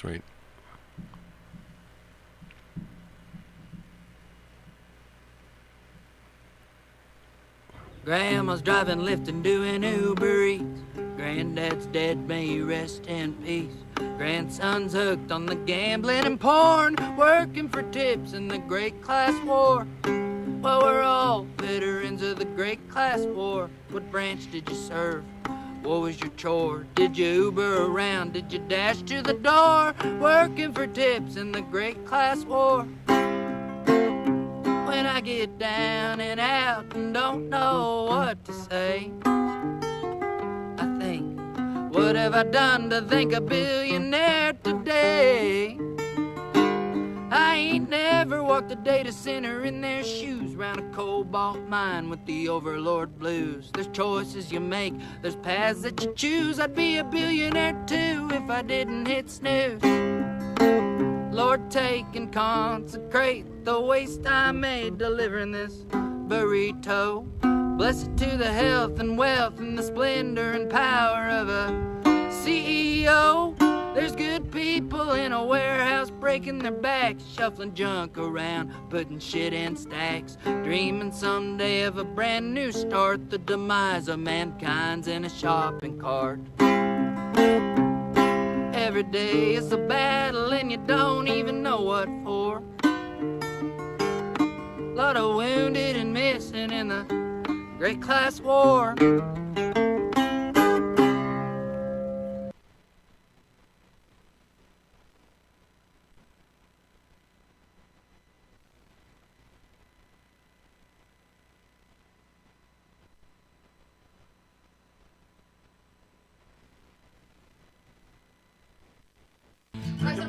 That's right. Grandma's driving, lifting, doing Uber Eats. Granddad's dead, may he rest in peace. Grandson's hooked on the gambling and porn, working for tips in the Great Class War. Well, we're all veterans of the Great Class War. What branch did you serve? What was your chore? Did you Uber around? Did you dash to the door? Working for tips in the Great Class War. When I get down and out and don't know what to say, I think, what have I done to think a billionaire today? I ain't never walked a data center in their shoes, round a cobalt mine with the overlord blues. There's choices you make, there's paths that you choose. I'd be a billionaire too if I didn't hit snooze. Lord, take and consecrate the waste I made delivering this burrito. Bless it to the health and wealth and the splendor and power of a CEO. There's good people in a warehouse breaking their backs, shuffling junk around, putting shit in stacks, dreaming someday of a brand new start. The demise of mankind's in a shopping cart. Every day is a battle and you don't even know what for. Lot of wounded and missing in the Great Class War.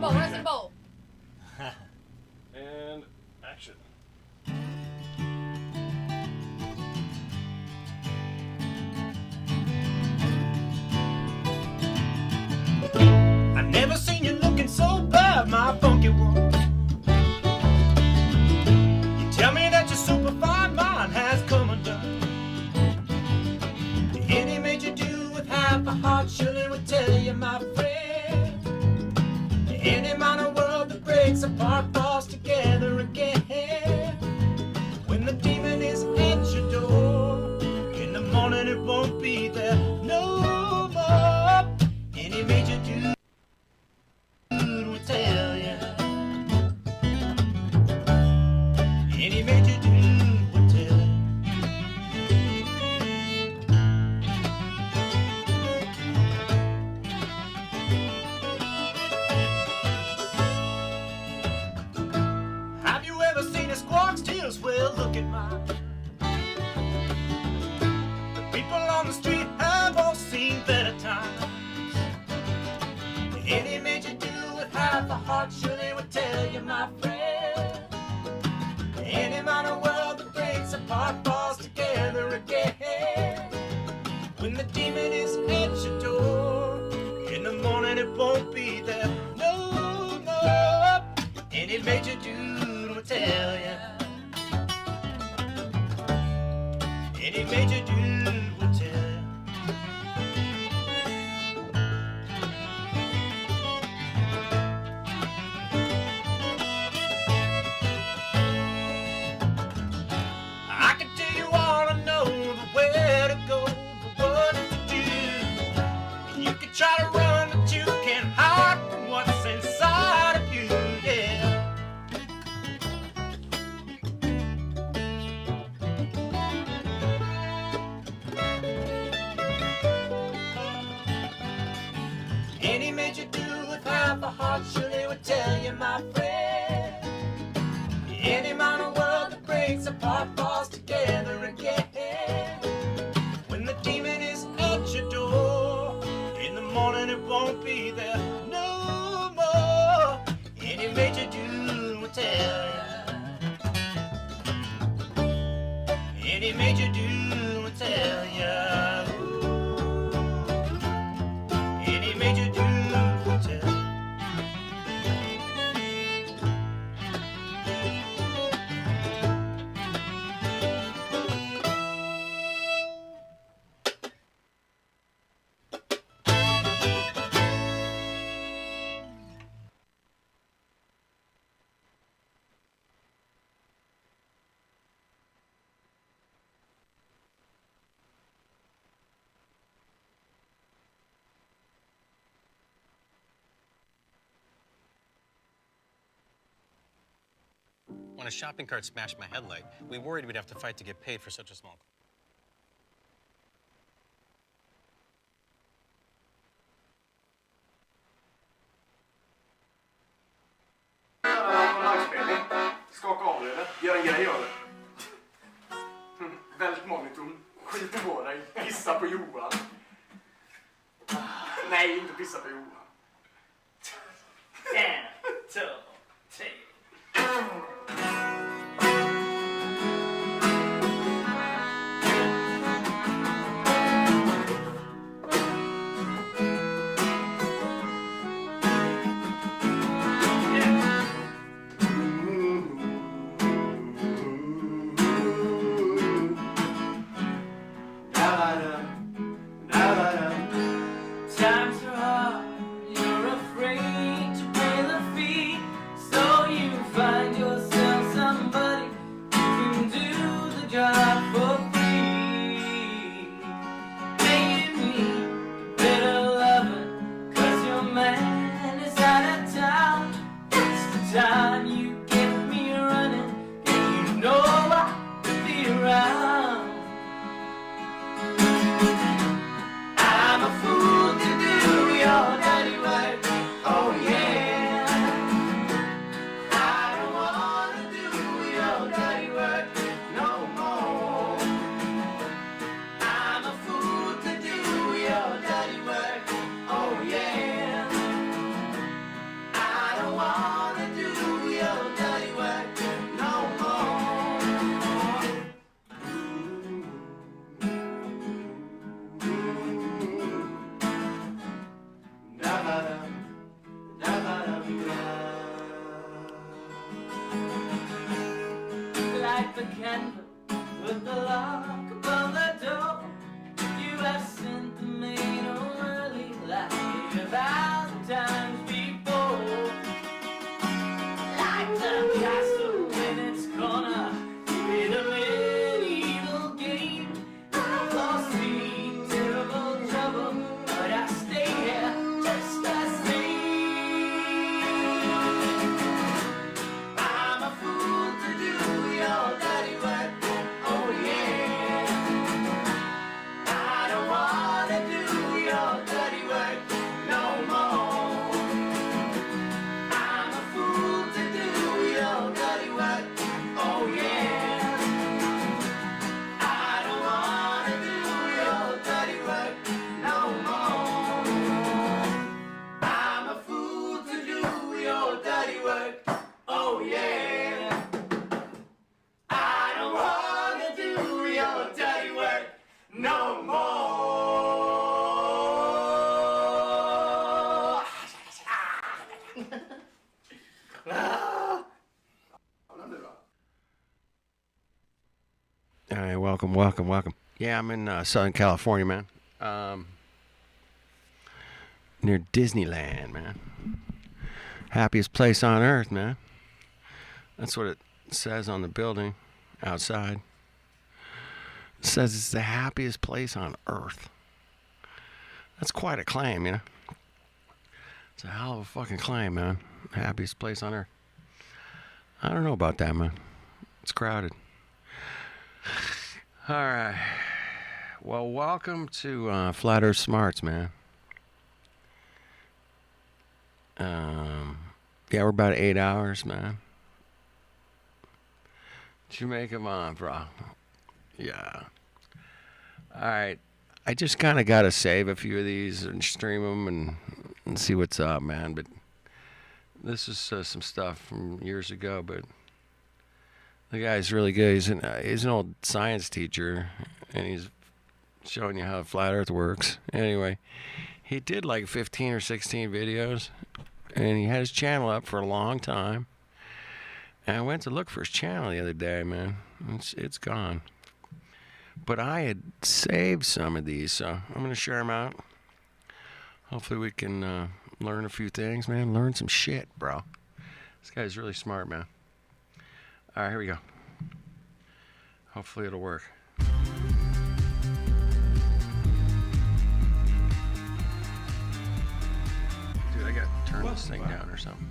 Rise and bowl. And action. I never seen you looking so bad, my funky one. You tell me that your super fine mind has come undone. Any major do with half a heart surely would tell you, my friend. Any minor world that breaks apart falls together again. When the demon is at your door, in the morning it won't be there no more. Any major dude will tell you. Any major dude will tell you. Have you ever seen a squawk's tears? Well, look at mine. The people on the street have all seen better times. Any major do with half a heart surely would tell you, my friend. Any minor world that breaks apart falls together again. When the demon is at your door, in the morning it won't be there no more. Any major dude will tell you. Any major dude will tell you. I can tell you all I know, the where to go, the what to do. You can try to run, but you can't hide from what's inside of you, yeah. Any major do with half a heart surely would tell you, my friend. Any minor world that breaks apart falls together again. When the demon is at your door, in the morning it won't be there no more. Any major dude will tell you. Any major dude will tell you. Any major dude will tell you. a shopping cart smashed my headlight. We worried we'd have to fight to get paid for such a small... Skaka av dig det. Gör en grej av det. Vält monitorn. Skit på dig. Pissa på Johan. Nej, inte pissa på Johan. 1, 2, 3. Times are hard, you're afraid to pay the fee, so you find yourself somebody who can do the job for free. Making me better loving, 'cause your man is out of town. It's the time you get me running, and you know I'll be around. I'm a fool to do your dirty work, oh yeah. I don't wanna do your dirty work no more. I'm a fool to do your dirty work, oh yeah. I don't wanna do your dirty work no more. Light the candle, put the lock above the door. You have sent the maid home early like 1,000 times before. Like the castle in its corner in a medieval game. I foresee terrible trouble, but I stay here just the same. I'm a fool to do your dirty work, oh yeah. I don't wanna do your dirty work no more. I'm a fool to do your dirty work, oh yeah. I don't wanna do your dirty work no more. I'm a fool to do your dirty work, oh yeah. I don't wanna do your dirty work no more. All right, welcome. Yeah, I'm in Southern California, man. Near Disneyland, man. Happiest place on earth, man. That's what it says on the building outside. It says it's the happiest place on earth. That's quite a claim, you know. It's a hell of a fucking claim, man. Happiest place on earth. I don't know about that, man. It's crowded. All right. Well, welcome to Flat Earth Smarts, man. Yeah, we're about 8 hours, man. Did you make them on, bro? Yeah. All right. I just kind of got to save a few of these and stream them and see what's up, man. But this is some stuff from years ago, but the guy's really good. He's an old science teacher, and he's showing you how flat Earth works. Anyway, he did like 15 or 16 videos, and he had his channel up for a long time. And I went to look for his channel the other day, man. It's gone. But I had saved some of these, so I'm going to share them out. Hopefully we can learn a few things, man. Learn some shit, bro. This guy's really smart, man. All right, here we go. Hopefully it'll work. Dude, I got to turn this thing down or something.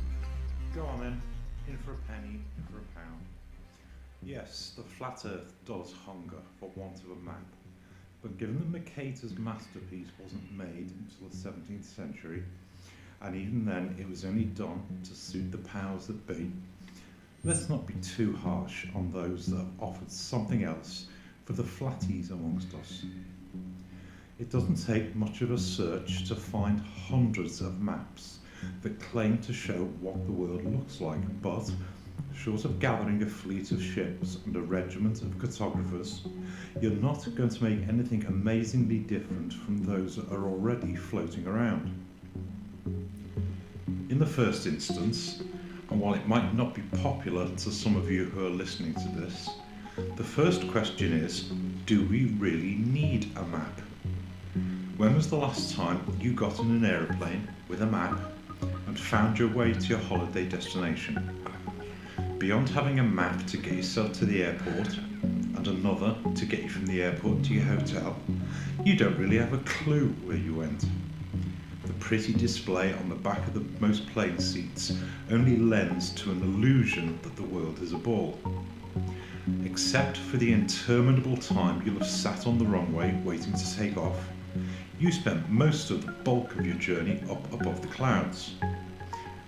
Go on then. In for a penny, in for a pound. Yes, the flat earth does hunger for want of a map, but given that Mercator's masterpiece wasn't made until the 17th century, and even then it was only done to suit the powers that be, let's not be too harsh on those that have offered something else for the flatties amongst us. It doesn't take much of a search to find hundreds of maps that claim to show what the world looks like, but short of gathering a fleet of ships and a regiment of cartographers, you're not going to make anything amazingly different from those that are already floating around. In the first instance, and while it might not be popular to some of you who are listening to this, the first question is, do we really need a map? When was the last time you got in an aeroplane with a map and found your way to your holiday destination? Beyond having a map to get yourself to the airport and another to get you from the airport to your hotel, you don't really have a clue where you went. The pretty display on the back of the most plane seats only lends to an illusion that the world is a ball. Except for the interminable time you'll have sat on the runway waiting to take off, you spent most of the bulk of your journey up above the clouds.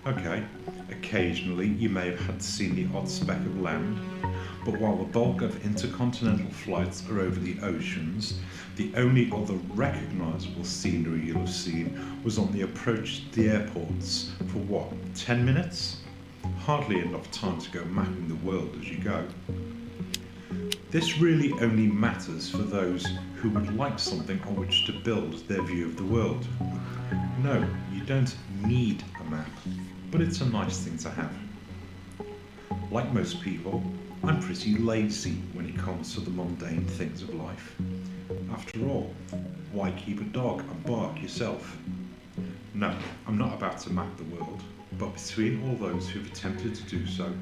Okay, occasionally you may have had seen the odd speck of land, but while the bulk of intercontinental flights are over the oceans, the only other recognisable scenery you'll have seen was on the approach to the airports for what, 10 minutes? Hardly enough time to go mapping the world as you go. This really only matters for those who would like something on which to build their view of the world. No, you don't need a map, but it's a nice thing to have. Like most people, I'm pretty lazy when it comes to the mundane things of life. After all, why keep a dog and bark yourself? No, I'm not about to map the world, but between all those who've attempted to do so,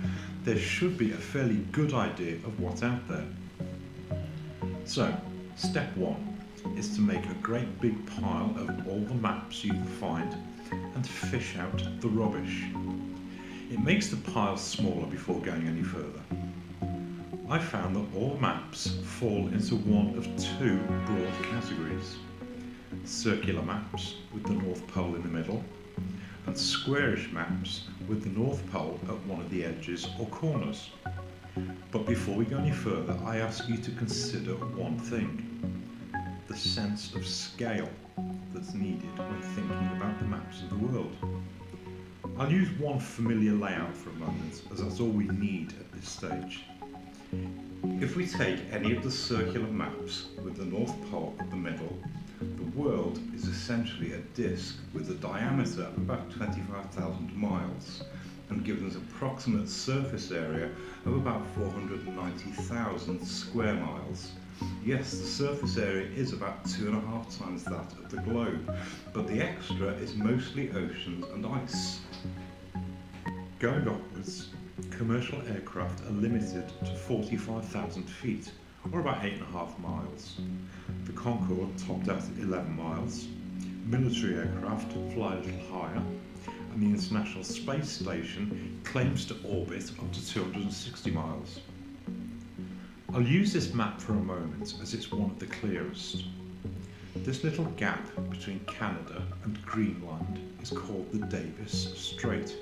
there should be a fairly good idea of what's out there. So, step one is to make a great big pile of all the maps you can find and fish out the rubbish. It makes the pile smaller before going any further. I found that all maps fall into one of two broad categories: circular maps with the North Pole in the middle, and squarish maps with the North Pole at one of the edges or corners. But before we go any further, I ask you to consider one thing: the sense of scale that's needed when thinking about the maps of the world. I'll use one familiar layout for a moment, as that's all we need at this stage. If we take any of the circular maps with the North Pole at the middle, the world is essentially a disk with a diameter of about 25,000 miles and given an approximate surface area of about 490,000 square miles. Yes, the surface area is about 2.5 times that of the globe, but the extra is mostly oceans and ice. Going upwards, commercial aircraft are limited to 45,000 feet, or about 8.5 miles. The Concorde topped out at 11 miles. Military aircraft fly a little higher, and the International Space Station claims to orbit up to 260 miles. I'll use this map for a moment as it's one of the clearest. This little gap between Canada and Greenland is called the Davis Strait.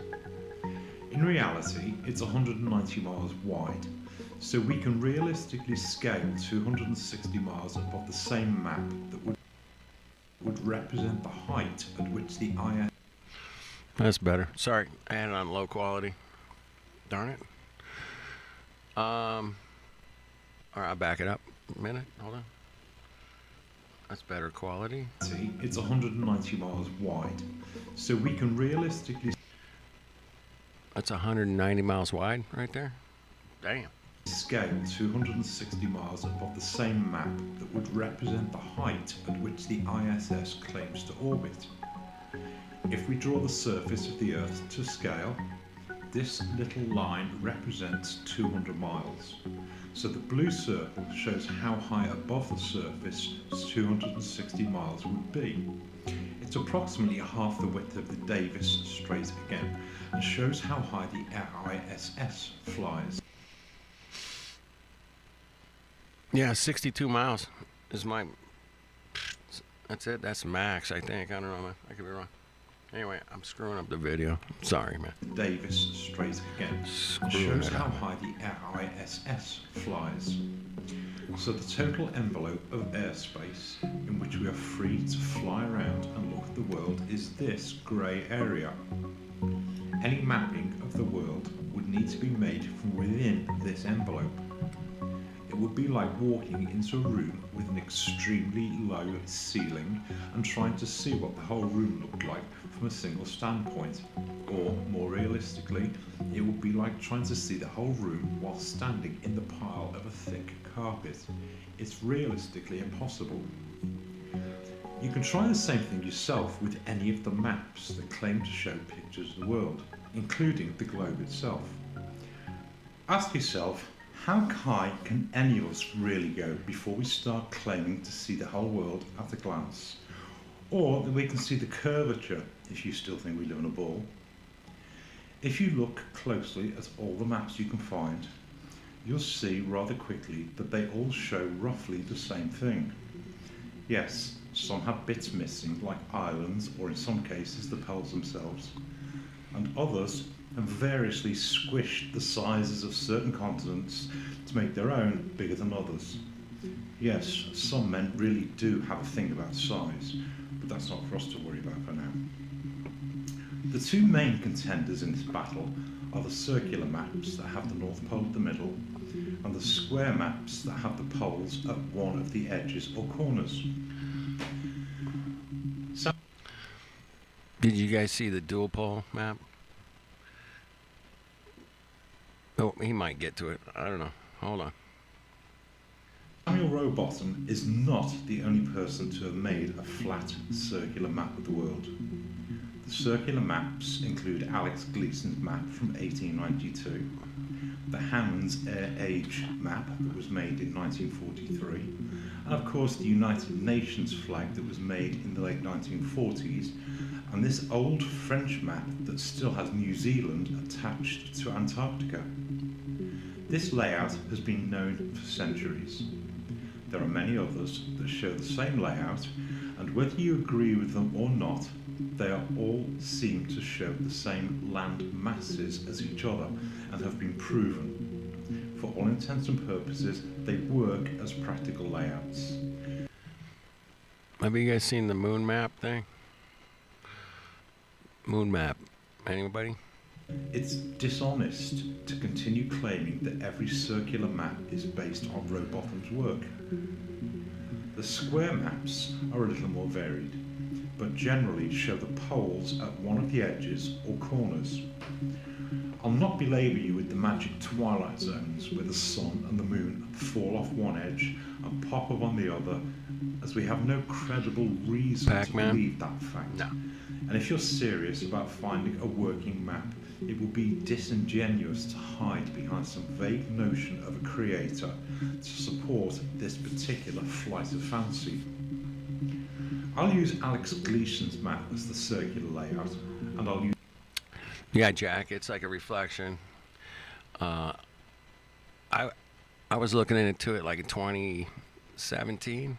In reality, it's 190 miles wide, so we can realistically scale 260 miles above the same map that would represent the height at which the IS... That's better. Sorry, I had it on low quality. Darn it. All right, I'll back it up a minute. Hold on. That's better quality. It's 190 miles wide, so we can realistically... That's 190 miles wide right there. Damn. Scale 260 miles above the same map that would represent the height at which the ISS claims to orbit. If we draw the surface of the Earth to scale, this little line represents 200 miles. So the blue circle shows how high above the surface 260 miles would be. It's approximately half the width of the Davis Strait again, and shows how high the ISS flies. Yeah, 62 miles is my. That's it. That's max, I think. I don't know, man. I could be wrong. Anyway, I'm screwing up the video. Sorry, man. Davis straight again. Screwing Shows it how up. high the ISS flies. So the total envelope of airspace in which we are free to fly around and look at the world is this grey area. Any mapping of the world would need to be made from within this envelope. It would be like walking into a room with an extremely low ceiling and trying to see what the whole room looked like from a single standpoint. Or, more realistically, it would be like trying to see the whole room while standing in the pile of a thick carpet. It's realistically impossible. You can try the same thing yourself with any of the maps that claim to show pictures of the world, including the globe itself. Ask yourself, how high can any of us really go before we start claiming to see the whole world at a glance? Or that we can see the curvature, if you still think we live in a ball. If you look closely at all the maps you can find, you'll see rather quickly that they all show roughly the same thing. Yes, some have bits missing, like islands, or in some cases the poles themselves, and others have variously squished the sizes of certain continents to make their own bigger than others. Yes, some men really do have a thing about size, but that's not for us to worry about for now. The two main contenders in this battle are the circular maps that have the North Pole at the middle, and the square maps that have the poles at one of the edges or corners. So, Did you guys see the dual pole map? Oh, he might get to it. I don't know. Hold on. Samuel Rowbottom is not the only person to have made a flat circular map of the world. The circular maps include Alex Gleason's map from 1892, the Hammond's Air Age map that was made in 1943, and of course the United Nations flag that was made in the late 1940s, and this old French map that still has New Zealand attached to Antarctica. This layout has been known for centuries. There are many others that show the same layout, and whether you agree with them or not, they are all seem to show the same land masses as each other and have been proven. For all intents and purposes, they work as practical layouts. Have you guys seen the moon map thing? Moon map. Anybody? It's dishonest to continue claiming that every circular map is based on Rowbottom's work. The square maps are a little more varied, but generally show the poles at one of the edges or corners. I'll not belabor you with the magic twilight zones where the sun and the moon fall off one edge and pop up on the other, as we have no credible reason Pac-Man? to believe that fact. No. And if you're serious about finding a working map, it would be disingenuous to hide behind some vague notion of a creator to support this particular flight of fancy. I'll use Alex Gleason's map as the circular layout, and I'll use... Yeah, Jack, it's like a reflection. I was looking into it like in 2017,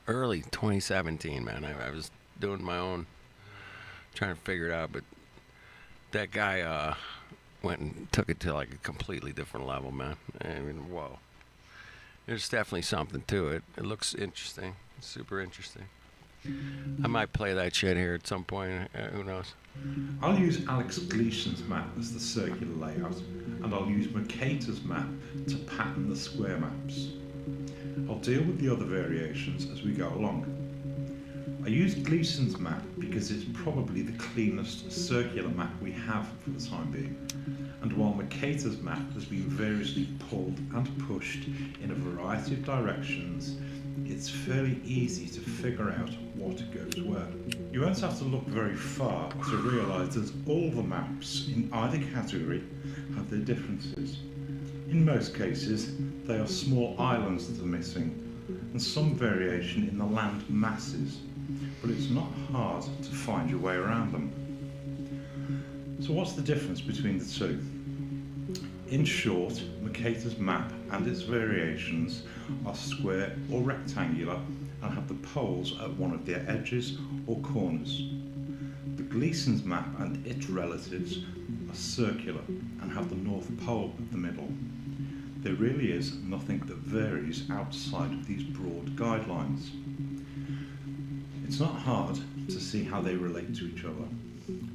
early 2017, man. I was doing my own, trying to figure it out, but that guy went and took it to like a completely different level, man. I mean, whoa. There's definitely something to it. It looks interesting, super interesting. I might play that shit here at some point. Who knows? I'll use Alex Gleason's map as the circular layout, and I'll use Mercator's map to pattern the square maps. I'll deal with the other variations as we go along. I use Gleason's map because it's probably the cleanest circular map we have for the time being, and while Mercator's map has been variously pulled and pushed in a variety of directions, it's fairly easy to figure out what goes where. You won't have to look very far to realise that all the maps in either category have their differences. In most cases, they are small islands that are missing, and some variation in the land masses, but it's not hard to find your way around them. So what's the difference between the two? In short, Mercator's map and its variations are square or rectangular and have the poles at one of their edges or corners. The Gleason's map and its relatives are circular and have the North Pole at the middle. There really is nothing that varies outside of these broad guidelines. It's not hard to see how they relate to each other.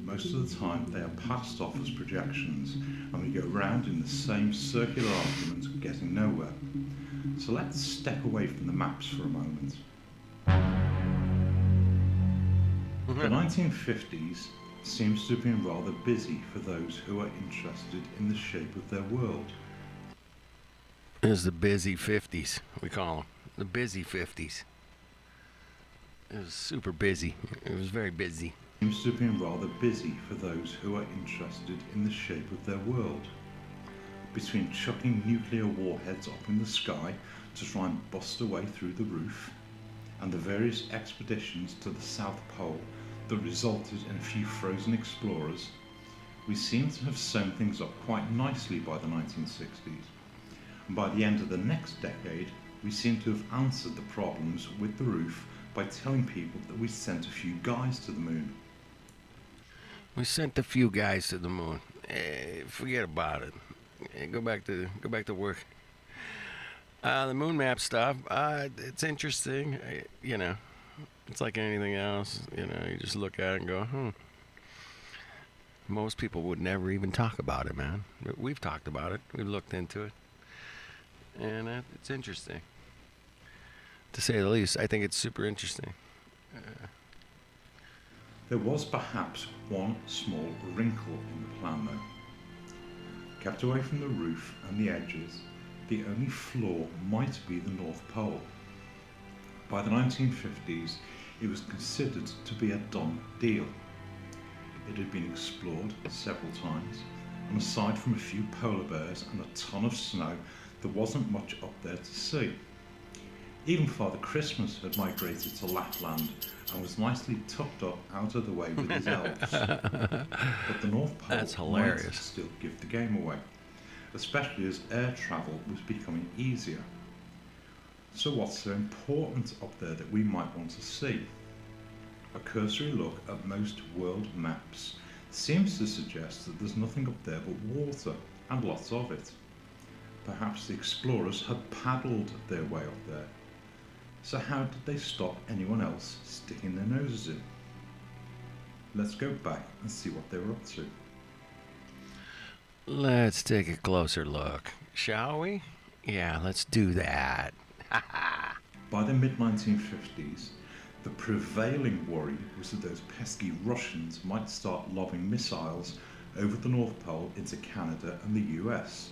Most of the time they are passed off as projections and we go round in the same circular argument getting nowhere. So let's step away from the maps for a moment. The 1950s seems to have been rather busy for those who are interested in the shape of their world. It was the busy 50s, we call them. The busy 50s. It was super busy. It was very busy. Seems to have been rather busy for those who are interested in the shape of their world. Between chucking nuclear warheads up in the sky to try and bust a way through the roof, and the various expeditions to the South Pole that resulted in a few frozen explorers, we seem to have sewn things up quite nicely by the 1960s. And by the end of the next decade, we seem to have answered the problems with the roof by telling people that we sent a few guys to the moon. We sent a few guys to the moon. Forget about it. Go back to work. The moon map stuff, it's interesting. You know, it's like anything else. You know, you just look at it and go, Most people would never even talk about it, man. But we've talked about it. We've looked into it. And it's interesting. To say the least, I think it's super interesting. There was perhaps one small wrinkle in the plan though. Kept away from the roof and the edges, the only flaw might be the North Pole. By the 1950s, it was considered to be a done deal. It had been explored several times, and aside from a few polar bears and a ton of snow, there wasn't much up there to see. Even Father Christmas had migrated to Lapland and was nicely tucked up out of the way with his elves. But the North Pole That's hilarious. might still give the game away, especially as air travel was becoming easier. So what's so important up there that we might want to see? A cursory look at most world maps seems to suggest that there's nothing up there but water, and lots of it. Perhaps the explorers had paddled their way up there. So how did they stop anyone else sticking their noses in? Let's go back and see what they were up to. Let's take a closer look, shall we? Yeah, let's do that. By the mid-1950s, the prevailing worry was that those pesky Russians might start lobbing missiles over the North Pole into Canada and the US.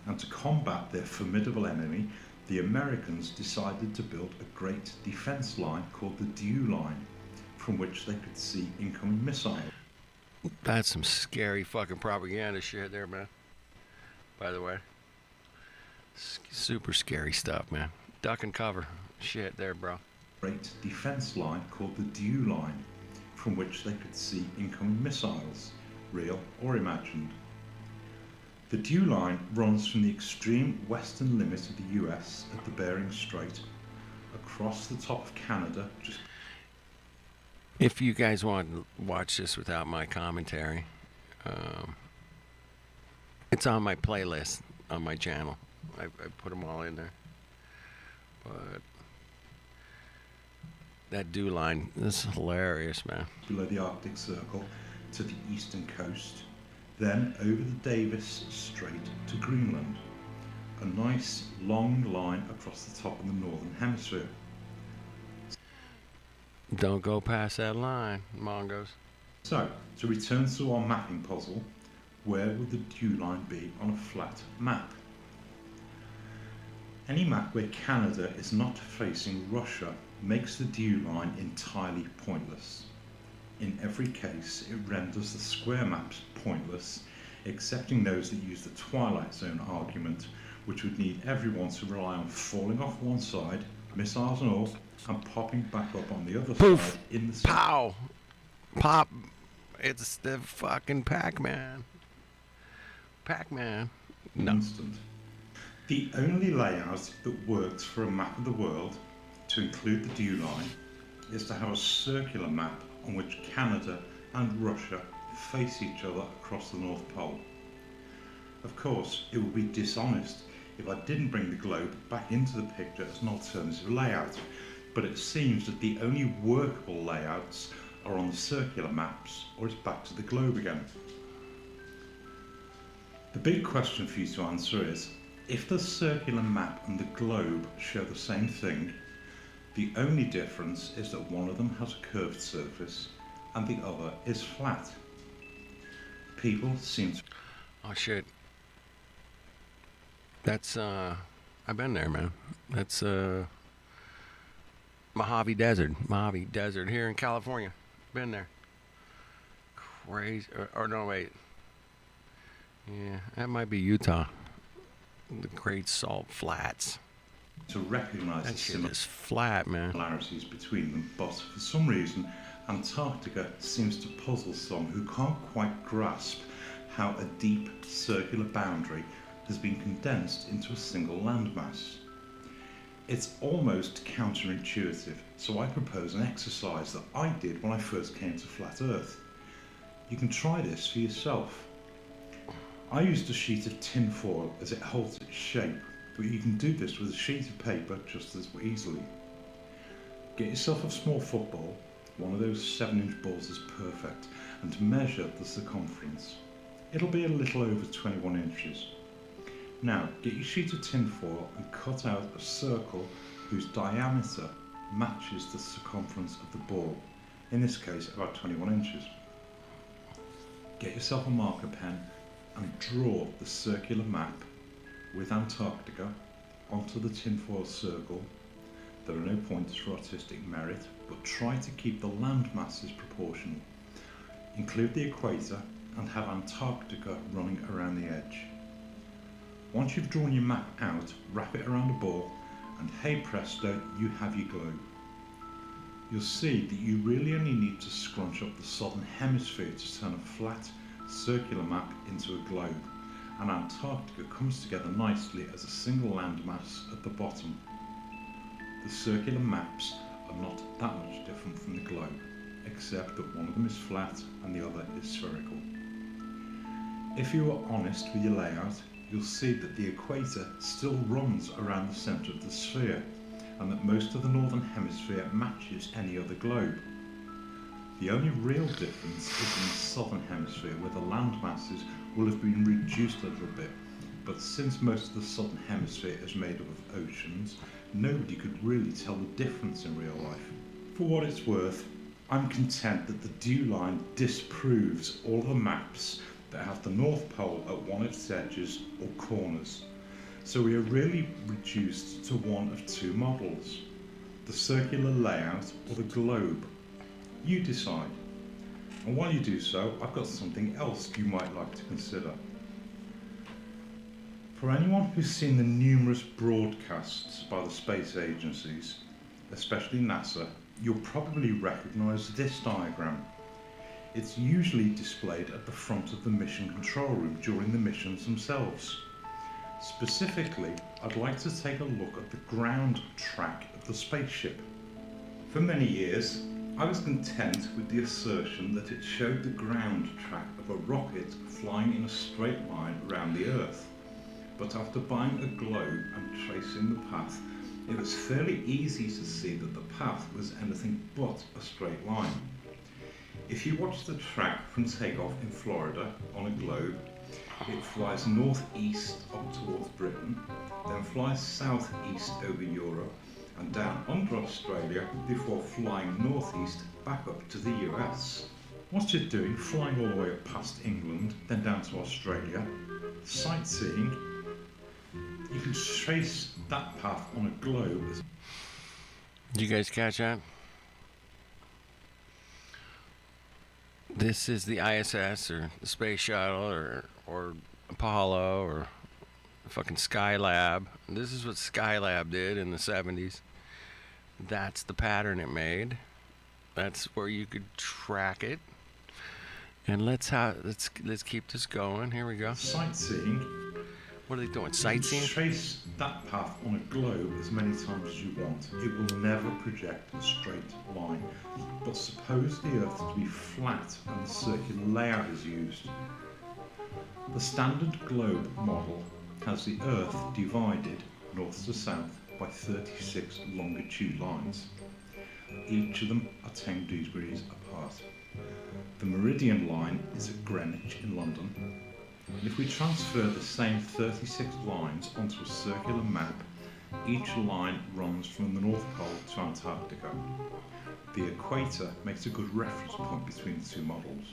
And to combat their formidable enemy, the Americans decided to build a great defense line called the Dew Line, from which they could see incoming missiles. That's some scary fucking propaganda shit there, man. By the way. Super scary stuff, man. Duck and cover shit there, bro. Great defense line called the Dew Line, from which they could see incoming missiles, real or imagined. The Dew Line runs from the extreme western limit of the US at the Bering Strait, across the top of Canada. If you guys want to watch this without my commentary, it's on my playlist on my channel. I put them all in there. But that Dew Line is hilarious, man. Below the Arctic Circle to the eastern coast, then over the Davis Strait to Greenland. A nice long line across the top of the northern hemisphere. Don't go past that line, Mongos. So, to return to our mapping puzzle, where would the Dew Line be on a flat map? Any map where Canada is not facing Russia makes the Dew Line entirely pointless. In every case, it renders the square maps pointless, excepting those that use the Twilight Zone argument, which would need everyone to rely on falling off one side, missiles and all, and popping back up on the other Poof! side in the center. Pow! Pop! It's the fucking Pac-Man. Pac-Man. No. instant. The only layout that works for a map of the world to include the dew line is to have a circular map on which Canada and Russia face each other across the North Pole. Of course, it would be dishonest if I didn't bring the globe back into the picture as an alternative layout, but it seems that the only workable layouts are on the circular maps, or it's back to the globe again. The big question for you to answer is, if the circular map and the globe show the same thing, the only difference is that one of them has a curved surface and the other is flat. People seem to... Oh shit. That's I've been there, man. That's Mojave Desert here in California. Been there. Crazy. Or no, wait. Yeah, that might be Utah. The Great Salt Flats. to recognise That the shit is flat, man. similarities between them, but for some reason Antarctica seems to puzzle some who can't quite grasp how a deep circular boundary has been condensed into a single landmass. It's almost counterintuitive, so I propose an exercise that I did when I first came to Flat Earth. You can try this for yourself. I used a sheet of tin foil as it holds its shape, but you can do this with a sheet of paper just as easily. Get yourself a small football, one of those 7-inch balls is perfect, and measure the circumference. It'll be a little over 21 inches. Now get your sheet of tin foil and cut out a circle whose diameter matches the circumference of the ball, in this case about 21 inches. Get yourself a marker pen and draw the circular map with Antarctica onto the tinfoil circle. There are no pointers for artistic merit, but try to keep the land masses proportional. Include the equator and have Antarctica running around the edge. Once you've drawn your map out, wrap it around a ball and hey presto, you have your globe. You'll see that you really only need to scrunch up the southern hemisphere to turn a flat, circular map into a globe, and Antarctica comes together nicely as a single landmass at the bottom. The circular maps are not that much different from the globe, except that one of them is flat and the other is spherical. If you are honest with your layout, you'll see that the equator still runs around the centre of the sphere, and that most of the northern hemisphere matches any other globe. The only real difference is in the southern hemisphere, where the land masses will have been reduced a little bit, but since most of the southern hemisphere is made up of oceans, nobody could really tell the difference in real life. For what it's worth, I'm content that the dew line disproves all the maps that have the North Pole at one of its edges or corners. So we are really reduced to one of two models, the circular layout or the globe. You decide. And while you do so, I've got something else you might like to consider. For anyone who's seen the numerous broadcasts by the space agencies, especially NASA, you'll probably recognise this diagram. It's usually displayed at the front of the mission control room during the missions themselves. Specifically, I'd like to take a look at the ground track of the spaceship. For many years, I was content with the assertion that it showed the ground track of a rocket flying in a straight line around the Earth. But after buying a globe and tracing the path, it was fairly easy to see that the path was anything but a straight line. If you watch the track from takeoff in Florida on a globe, it flies northeast up towards Britain, then flies southeast over Europe and down under Australia before flying northeast back up to the US. What's it doing flying all the way up past England, then down to Australia? Sightseeing. You can trace that path on a globe. Did you guys catch that? This is the ISS or the Space Shuttle or Apollo or fucking Skylab. This is what Skylab did in the 70s. That's the pattern it made. That's where you could track it. And let's keep this going. Here we go. Sightseeing. What are they doing? You Sightseeing? trace that path on a globe as many times as you want. It will never project a straight line. But suppose the Earth to be flat and the circular layout is used. The standard globe model has the Earth divided north to south by 36 longitude lines. Each of them are 10 degrees apart. The meridian line is at Greenwich in London. And if we transfer the same 36 lines onto a circular map, each line runs from the North Pole to Antarctica. The equator makes a good reference point between the two models.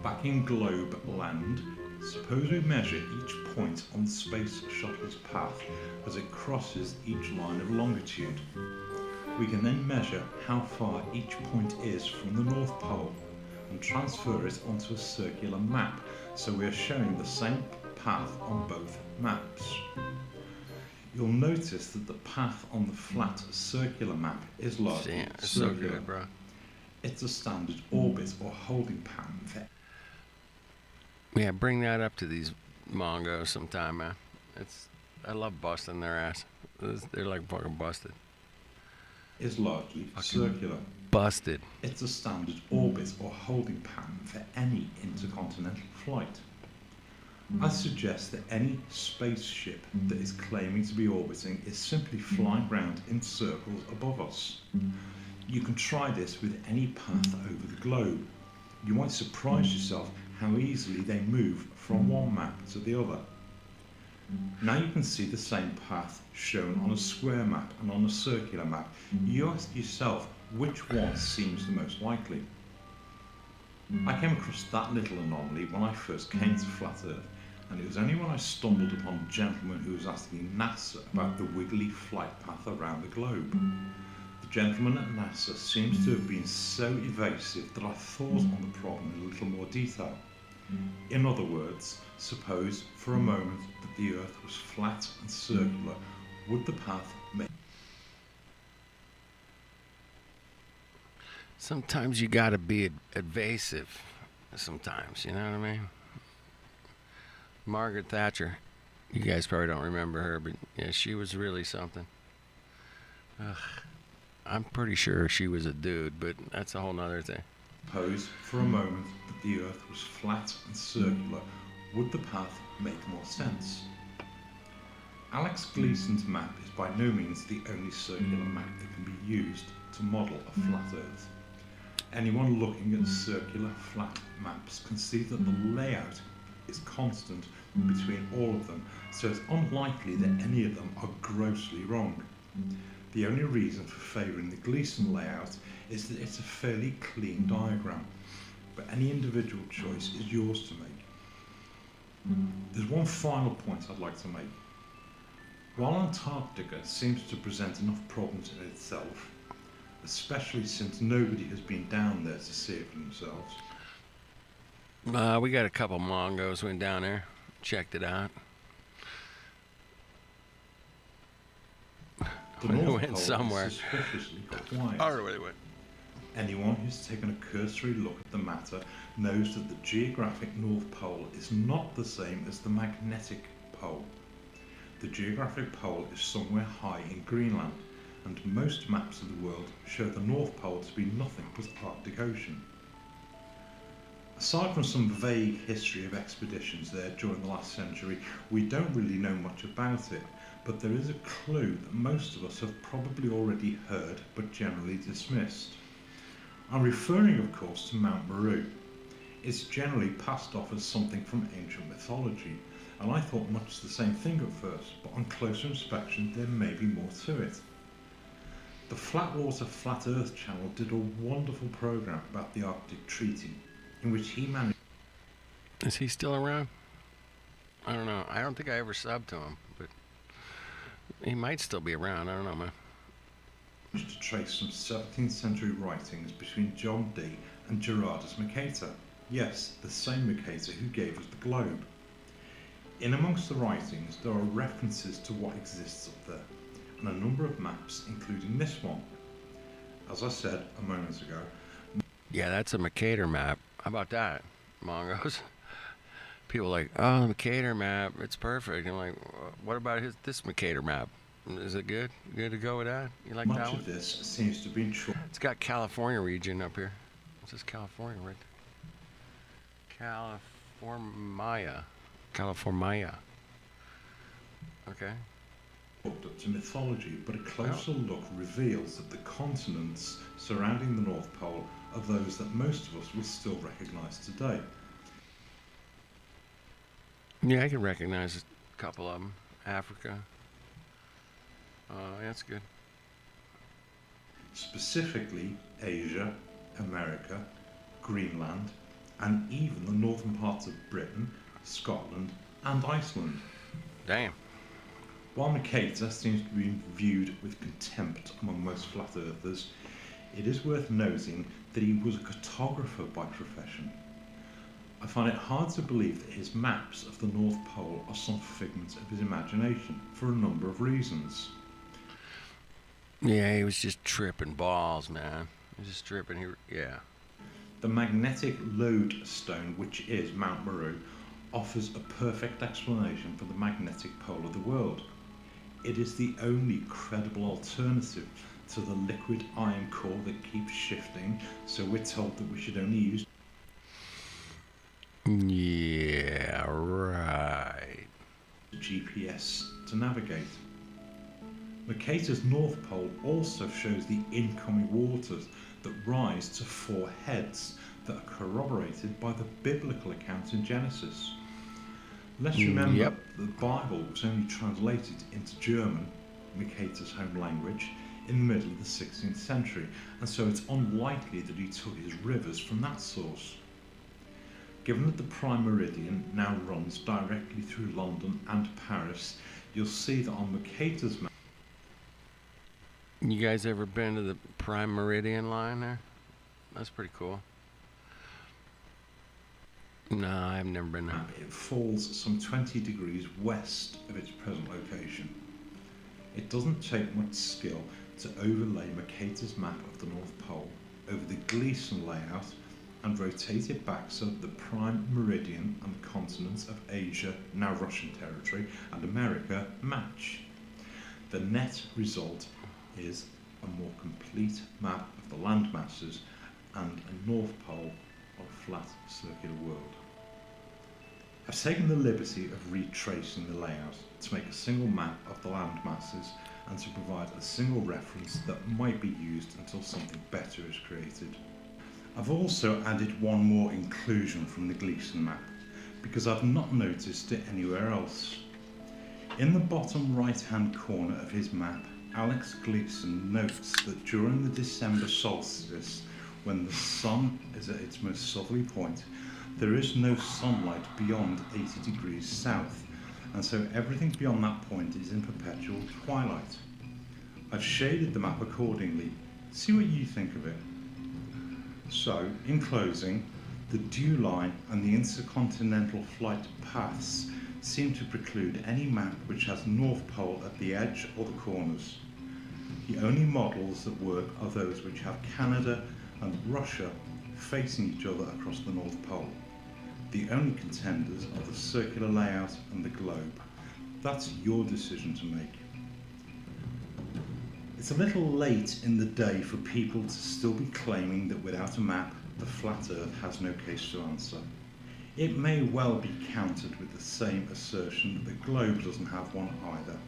Back in globe land, suppose we measure each point on the space shuttle's path as it crosses each line of longitude. We can then measure how far each point is from the North Pole and transfer it onto a circular map, so we are showing the same path on both maps. You'll notice that the path on the flat circular map is largely Damn, it's so circular. good, bro. It's a standard orbit or holding pattern for Yeah, bring that up to these Mongos sometime, man. I love busting their ass. They're like fucking busted. is largely circular. Busted. It's a standard orbit or holding pattern for any intercontinental flight. I suggest that any spaceship that is claiming to be orbiting is simply flying round in circles above us. You can try this with any path over the globe. You might surprise yourself how easily they move from one map to the other. Now you can see the same path shown on a square map and on a circular map. You ask yourself which one seems the most likely. I came across that little anomaly when I first came to Flat Earth, and it was only when I stumbled upon a gentleman who was asking NASA about the wiggly flight path around the globe. The gentleman at NASA seems to have been so evasive that I thought on the problem in a little more detail. In other words, suppose for a moment that the Earth was flat and circular, would the path make... Sometimes you gotta be evasive. Sometimes, you know what I mean? Margaret Thatcher. You guys probably don't remember her, but yeah, she was really something. Ugh. I'm pretty sure she was a dude, but that's a whole nother thing. Suppose for a moment that the Earth was flat and circular, would the path make more sense? Alex Gleason's map is by no means the only circular map that can be used to model a flat Earth. Anyone looking at circular flat maps can see that the layout is constant between all of them, so it's unlikely that any of them are grossly wrong. The only reason for favouring the Gleason layout is that it's a fairly clean diagram, but any individual choice is yours to make. There's one final point I'd like to make. While Antarctica seems to present enough problems in itself, especially since nobody has been down there to see it for themselves. We got a couple Mongos went down there, checked it out. The They North went Pole somewhere. is suspiciously quiet. I don't know where they went. Anyone who's taken a cursory look at the matter knows that the geographic North Pole is not the same as the magnetic pole. The geographic pole is somewhere high in Greenland, and most maps of the world show the North Pole to be nothing but Arctic Ocean. Aside from some vague history of expeditions there during the last century, we don't really know much about it, but there is a clue that most of us have probably already heard but generally dismissed. I'm referring, of course, to Mount Meru. It's generally passed off as something from ancient mythology, and I thought much the same thing at first, but on closer inspection there may be more to it. The Flatwater Flat Earth channel did a wonderful programme about the Arctic Treaty, in which he managed Is he still around? I don't know. I don't think I ever subbed to him, but he might still be around. I don't know, man. to trace some 17th century writings between John Dee and Gerardus Mercator. Yes, the same Mercator who gave us the globe. In amongst the writings there are references to what exists up there, and a number of maps including this one. As I said a moment ago, Yeah, that's a Mercator map. How about that, Mongos? People are like, oh, the Mercator map, it's perfect. I'm like, what about this Mercator map? Is it good? Good to go with that? You like that Much one? of this seems to be short. It's got California region up here. This is California, right? California. Okay. Hooked up to mythology, but a closer look reveals that the continents surrounding the North Pole are those that most of us will still recognise today. Yeah, I can recognize a couple of them. Africa. That's good. Specifically Asia, America, Greenland, and even the northern parts of Britain, Scotland, and Iceland. Damn. While Mercator seems to be viewed with contempt among most flat earthers, it is worth noting that he was a cartographer by profession. I find it hard to believe that his maps of the North Pole are some figments of his imagination for a number of reasons. Yeah, he was just tripping balls, man. He was just tripping. Yeah. The magnetic lodestone, which is Mount Meru, offers a perfect explanation for the magnetic pole of the world. It is the only credible alternative to the liquid iron core that keeps shifting, so we're told that we should only use Yeah, right. GPS to navigate. Mercator's North Pole also shows the incoming waters that rise to 4 heads that are corroborated by the biblical account in Genesis. Let's remember Yep. that the Bible was only translated into German, Mercator's home language, in the middle of the 16th century, and so it's unlikely that he took his rivers from that source. Given that the Prime Meridian now runs directly through London and Paris, you'll see that on Mercator's map. You guys ever been to the Prime Meridian line there? That's pretty cool. No, I've never been there. It falls some 20 degrees west of its present location. It doesn't take much skill to overlay Mercator's map of the North Pole over the Gleason layout and rotate it back so that the Prime Meridian and the continents of Asia, now Russian territory, and America match. The net result is a more complete map of the land masses and a North Pole of a flat circular world. I've taken the liberty of retracing the layout to make a single map of the land masses and to provide a single reference that might be used until something better is created. I've also added one more inclusion from the Gleason map because I've not noticed it anywhere else. In the bottom right hand corner of his map, Alex Gleason notes that during the December solstice, when the sun is at its most southerly point, there is no sunlight beyond 80 degrees south, and so everything beyond that point is in perpetual twilight. I've shaded the map accordingly. See what you think of it. So, in closing, the dew line and the intercontinental flight paths seem to preclude any map which has North Pole at the edge or the corners. The only models that work are those which have Canada and Russia facing each other across the North Pole. The only contenders are the circular layout and the globe. That's your decision to make. It's a little late in the day for people to still be claiming that without a map, the flat Earth has no case to answer. It may well be countered with the same assertion that the globe doesn't have one either.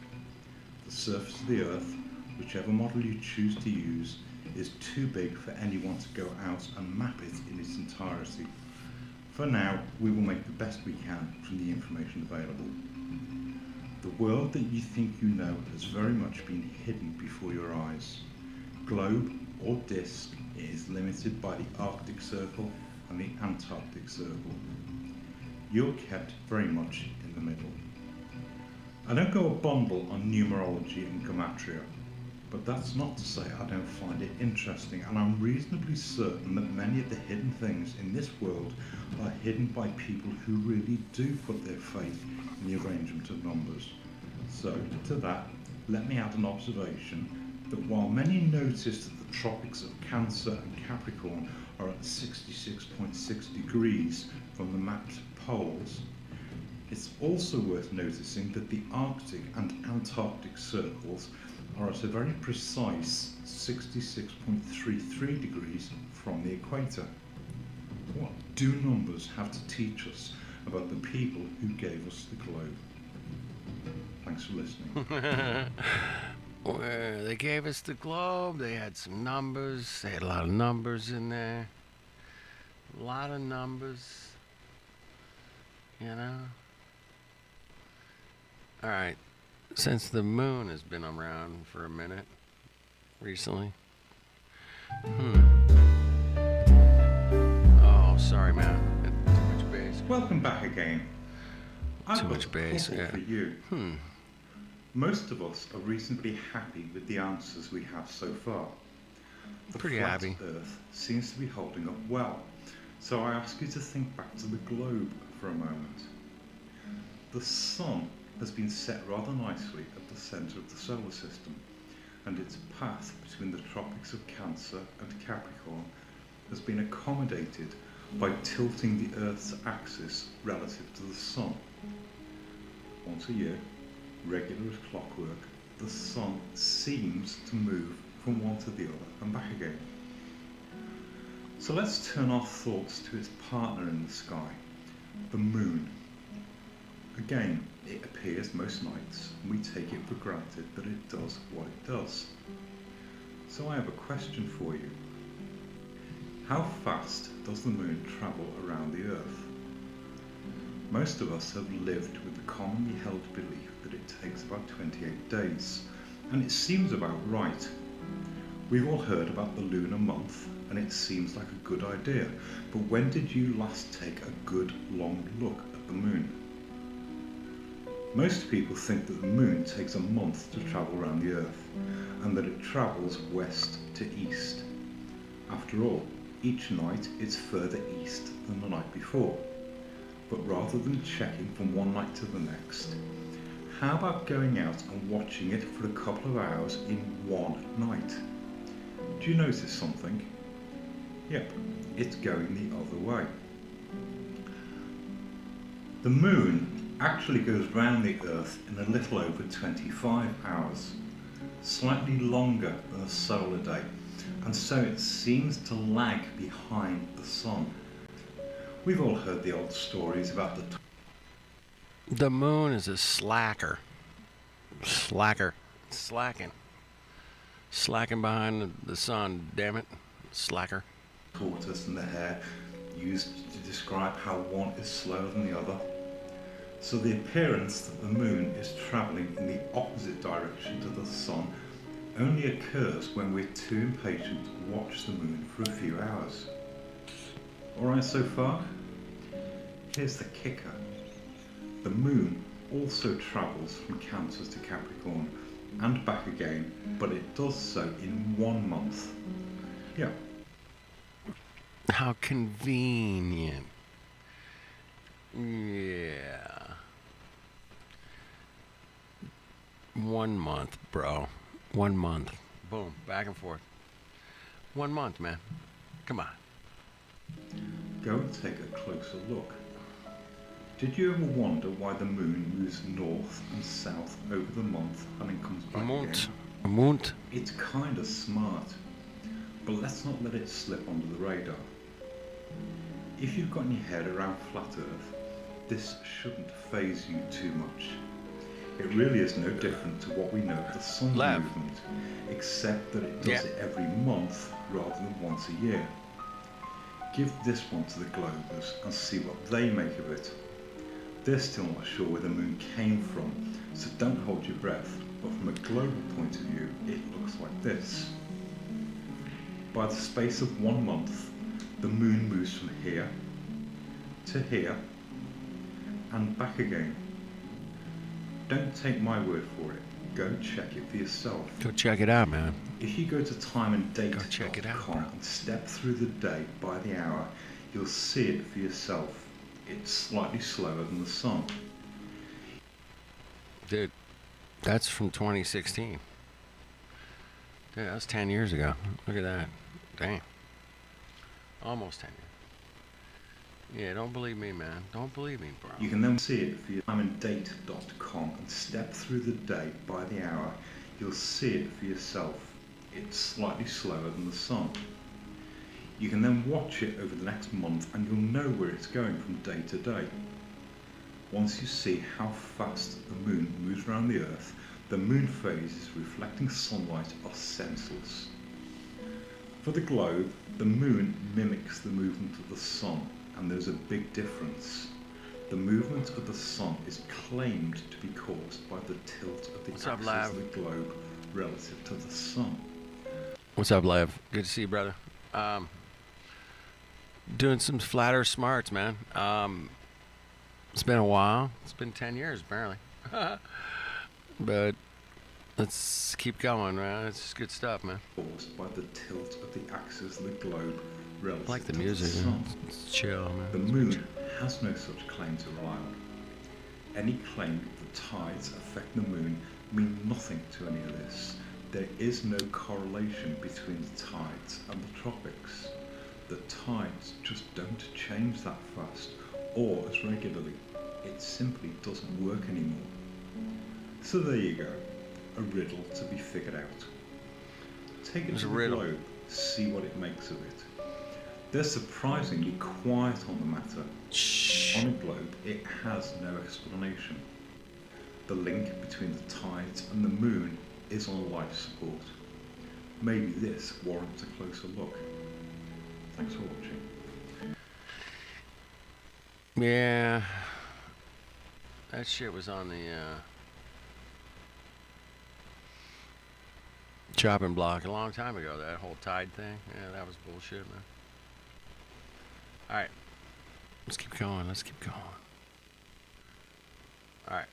The surface of the Earth, whichever model you choose to use, is too big for anyone to go out and map it in its entirety. For now, we will make the best we can from the information available. The world that you think you know has very much been hidden before your eyes. Globe or disk, it is limited by the Arctic Circle and the Antarctic Circle. You're kept very much in the middle. I don't go a bundle on numerology and gematria, but that's not to say I don't find it interesting, and I'm reasonably certain that many of the hidden things in this world are hidden by people who really do put their faith in the arrangement of numbers. So, to that, let me add an observation that while many notice that the tropics of Cancer and Capricorn are at 66.6 degrees from the mapped poles, it's also worth noticing that the Arctic and Antarctic circles are at a very precise 66.33 degrees from the equator. What do numbers have to teach us about the people who gave us the globe? Thanks for listening. Well, they gave us the globe. They had some numbers. They had a lot of numbers in there. A lot of numbers. You know? All right. Since the moon has been around for a minute recently. Oh, sorry, man. Too much bass. Welcome back again. I've Too got much a bass, couple yeah. for you. Most of us are reasonably happy with the answers we have so far. The Pretty flat happy. Earth seems to be holding up well, so I ask you to think back to the globe for a moment. The sun has been set rather nicely at the centre of the solar system, and its path between the tropics of Cancer and Capricorn has been accommodated by tilting the Earth's axis relative to the sun. Once a year, regular as clockwork, the sun seems to move from one to the other and back again. So let's turn our thoughts to its partner in the sky, the moon. Again, it appears most nights, and we take it for granted that it does what it does. So I have a question for you. How fast does the moon travel around the Earth? Most of us have lived with the commonly held belief that it takes about 28 days, and it seems about right. We've all heard about the lunar month, and it seems like a good idea, but when did you last take a good long look at the moon? Most people think that the moon takes a month to travel around the Earth, and that it travels west to east. After all, each night it's further east than the night before. But rather than checking from one night to the next, how about going out and watching it for a couple of hours in one night? Do you notice something? Yep, it's going the other way. The moon actually goes round the Earth in a little over 25 hours, slightly longer than a solar day, and so it seems to lag behind the sun. We've all heard the old stories about The moon is a slacker. Slacking behind the sun, damn it. Slacker. tortoise and the hare used to describe how one is slower than the other. So the appearance that the moon is travelling in the opposite direction to the sun only occurs when we're too impatient to watch the moon for a few hours. Alright so far? Here's the kicker. The moon also travels from Cancer to Capricorn and back again, but it does so in 1 month. Yeah. How convenient. Yeah. 1 month, bro. 1 month. Boom. Back and forth. 1 month, man. Come on. Go and take a closer look. Did you ever wonder why the moon moves north and south over the month and then comes back again? A month. It's kind of smart, but let's not let it slip under the radar. If you've got your head around flat Earth, this shouldn't faze you too much. It really is no different to what we know of the sun's Lev. movement, except that it does it every month rather than once a year. Give this one to the Globers and see what they make of it. They're still not sure where the moon came from, so don't hold your breath, but from a global point of view, it looks like this. By the space of 1 month, the moon moves from here to here and back again. Don't take my word for it, go check it for yourself. Go check it out, man. If you go to check it out, timeanddate.com and step through the day by the hour, you'll see it for yourself. It's slightly slower than the sun. Dude, that's from 2016. Dude, that was 10 years ago. Look at that. Damn. Almost 10 years. Yeah, don't believe me, man. Don't believe me, bro. You can then see it for your timeinddate.com and step through the day by the hour. You'll see it for yourself. It's slightly slower than the sun. You can then watch it over the next month and you'll know where it's going from day to day. Once you see how fast the moon moves around the Earth, the moon phases reflecting sunlight are senseless. For the globe, the moon mimics the movement of the sun, and there's a big difference. The movement of the sun is claimed to be caused by the tilt of the What's up, axis Lav? of the globe relative to the sun. What's up, Lev? Good to see you, brother. Doing some flat earth smarts, man. It's been a while. It's been 10 years, apparently. But let's keep going, man. It's just good stuff, man. Caused by the tilt of the axis of the globe relative I like the to music, the man. sun. It's chill, man. The moon has no such claim to rely on. Any claim that the tides affect the moon mean nothing to any of this. There is no correlation between the tides and the tropics. The tides just don't change that fast or as regularly. It simply doesn't work anymore. So there you go, a riddle to be figured out. Take it It's to a the riddle. globe, see what it makes of it. They're surprisingly quiet on the matter. Shh. On a globe, it has no explanation. The link between the tides and the moon is on life support. Maybe this warrants a closer look. Thanks for watching. Yeah. That shit was on the chopping block a long time ago, that whole tide thing. Yeah, that was bullshit, man. Alright. Let's keep going. Let's keep going. Alright.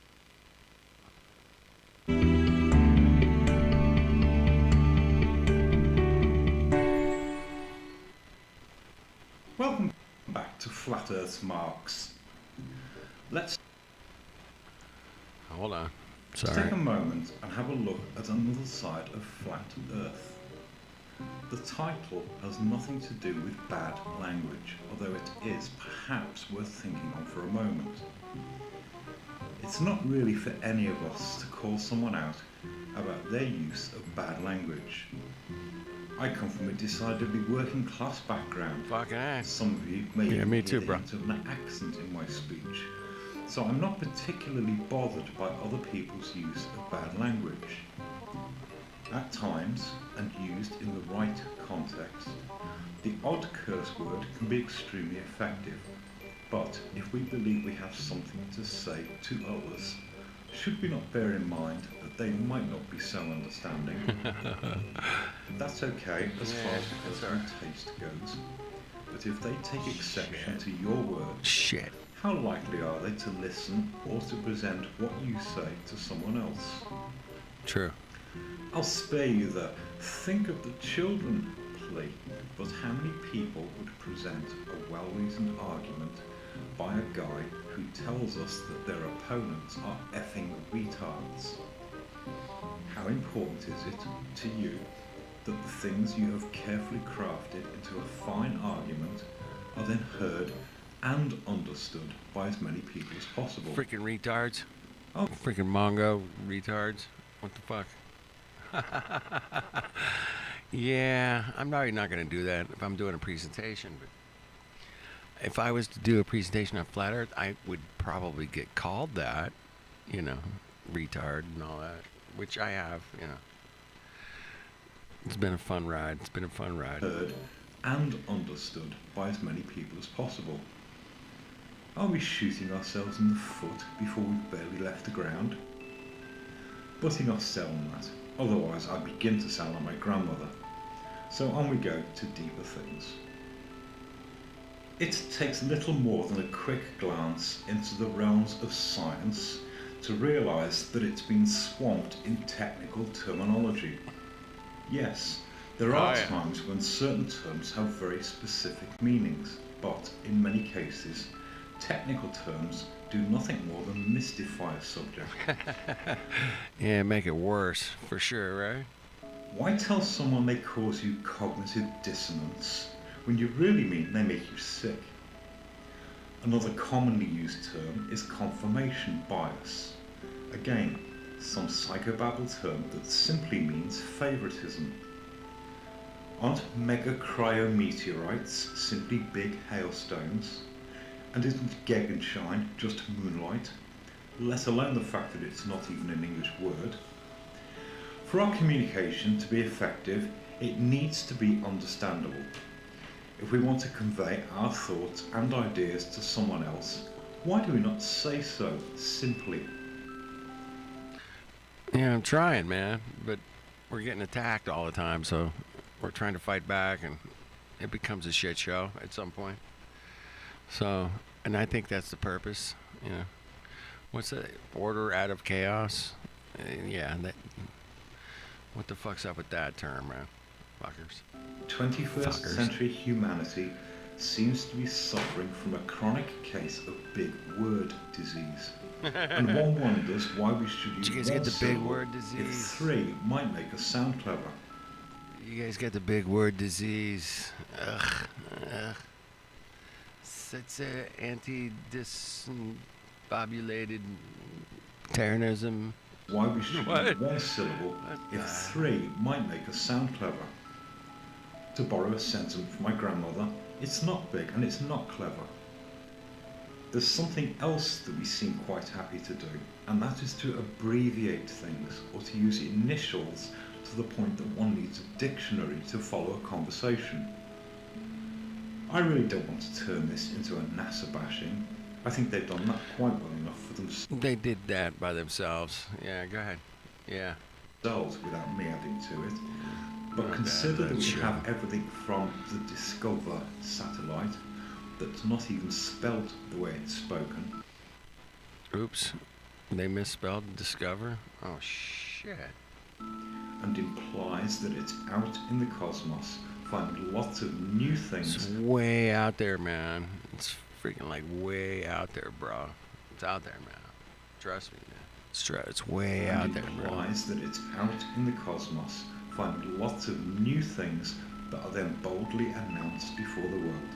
Welcome back to Flat Earth's Marks. Let's Hold on. take Sorry. a moment and have a look at another side of Flat Earth. The title has nothing to do with bad language, although it is perhaps worth thinking on for a moment. It's not really for any of us to call someone out about their use of bad language. I come from a decidedly working class background. Fucking ass. Some of you may Yeah, even me hear too, the bro. hint of an accent in my speech. So I'm not particularly bothered by other people's use of bad language. At times, and used in the right context, the odd curse word can be extremely effective. But if we believe we have something to say to others, should we not bear in mind that they might not be so understanding? That's okay as far as that's personal taste goes. But if they take exception to your words, Shit. how likely are they to listen or to present what you say to someone else? True. I'll spare you the think of the children plea, but how many people would present a well-reasoned argument by a guy who tells us that their opponents are effing retards? How important is it to you that the things you have carefully crafted into a fine argument are then heard and understood by as many people as possible? Freaking retards. Oh. Freaking Mongo retards. What the fuck? Yeah, I'm probably not going to do that if I'm doing a presentation, but if I was to do a presentation on Flat Earth, I would probably get called that, you know, retard and all that, which I have, you know. It's been a fun ride. It's been a fun ride. Heard and understood by as many people as possible. Are we shooting ourselves in the foot before we've barely left the ground? But enough said on that, otherwise I begin to sound like my grandmother. So on we go to deeper things. It takes little more than a quick glance into the realms of science to realise that it's been swamped in technical terminology. Yes, there are Oh, yeah. times when certain terms have very specific meanings, but in many cases, technical terms do nothing more than mystify a subject. Yeah, make it worse, for sure, right? Why tell someone they cause you cognitive dissonance when you really mean they make you sick. Another commonly used term is confirmation bias. Again, some psychobabble term that simply means favoritism. Aren't megacriometeorites simply big hailstones? And isn't Gegenschein just moonlight? Let alone the fact that it's not even an English word. For our communication to be effective, it needs to be understandable. If we want to convey our thoughts and ideas to someone else, why do we not say so simply? Yeah, I'm trying, man, but we're getting attacked all the time, so we're trying to fight back, and it becomes a shit show at some point. So, and I think that's the purpose, you know. What's the order out of chaos? Yeah, that. What the fuck's up with that term, man? Fuckers. 21st century humanity seems to be suffering from a chronic case of big word disease. And one wonders why we should use Did you guys one get the big syllable word if disease? three might make us sound clever. You guys get the big word disease. Ugh. It's anti-discombobulated terrorism. Why we should What? use one syllable if three might make us sound clever. To borrow a sentiment from my grandmother, it's not big and it's not clever. There's something else that we seem quite happy to do, and that is to abbreviate things or to use initials to the point that one needs a dictionary to follow a conversation. I really don't want to turn this into a NASA bashing. I think they've done that quite well enough for themselves They did that by themselves. Yeah, go ahead. Yeah. without me adding to it. But Not consider bad, that we sure. have everything from the Discover satellite that's not even spelled the way it's spoken. Oops. They misspelled discover? Oh, shit. And implies that it's out in the cosmos, finding lots of new It's things. way out there, man. It's freaking like way out there, bro. It's out there, man. Trust me, man. It's way And out there, bro. implies that it's out in the cosmos, finding lots of new things that are then boldly announced before the world.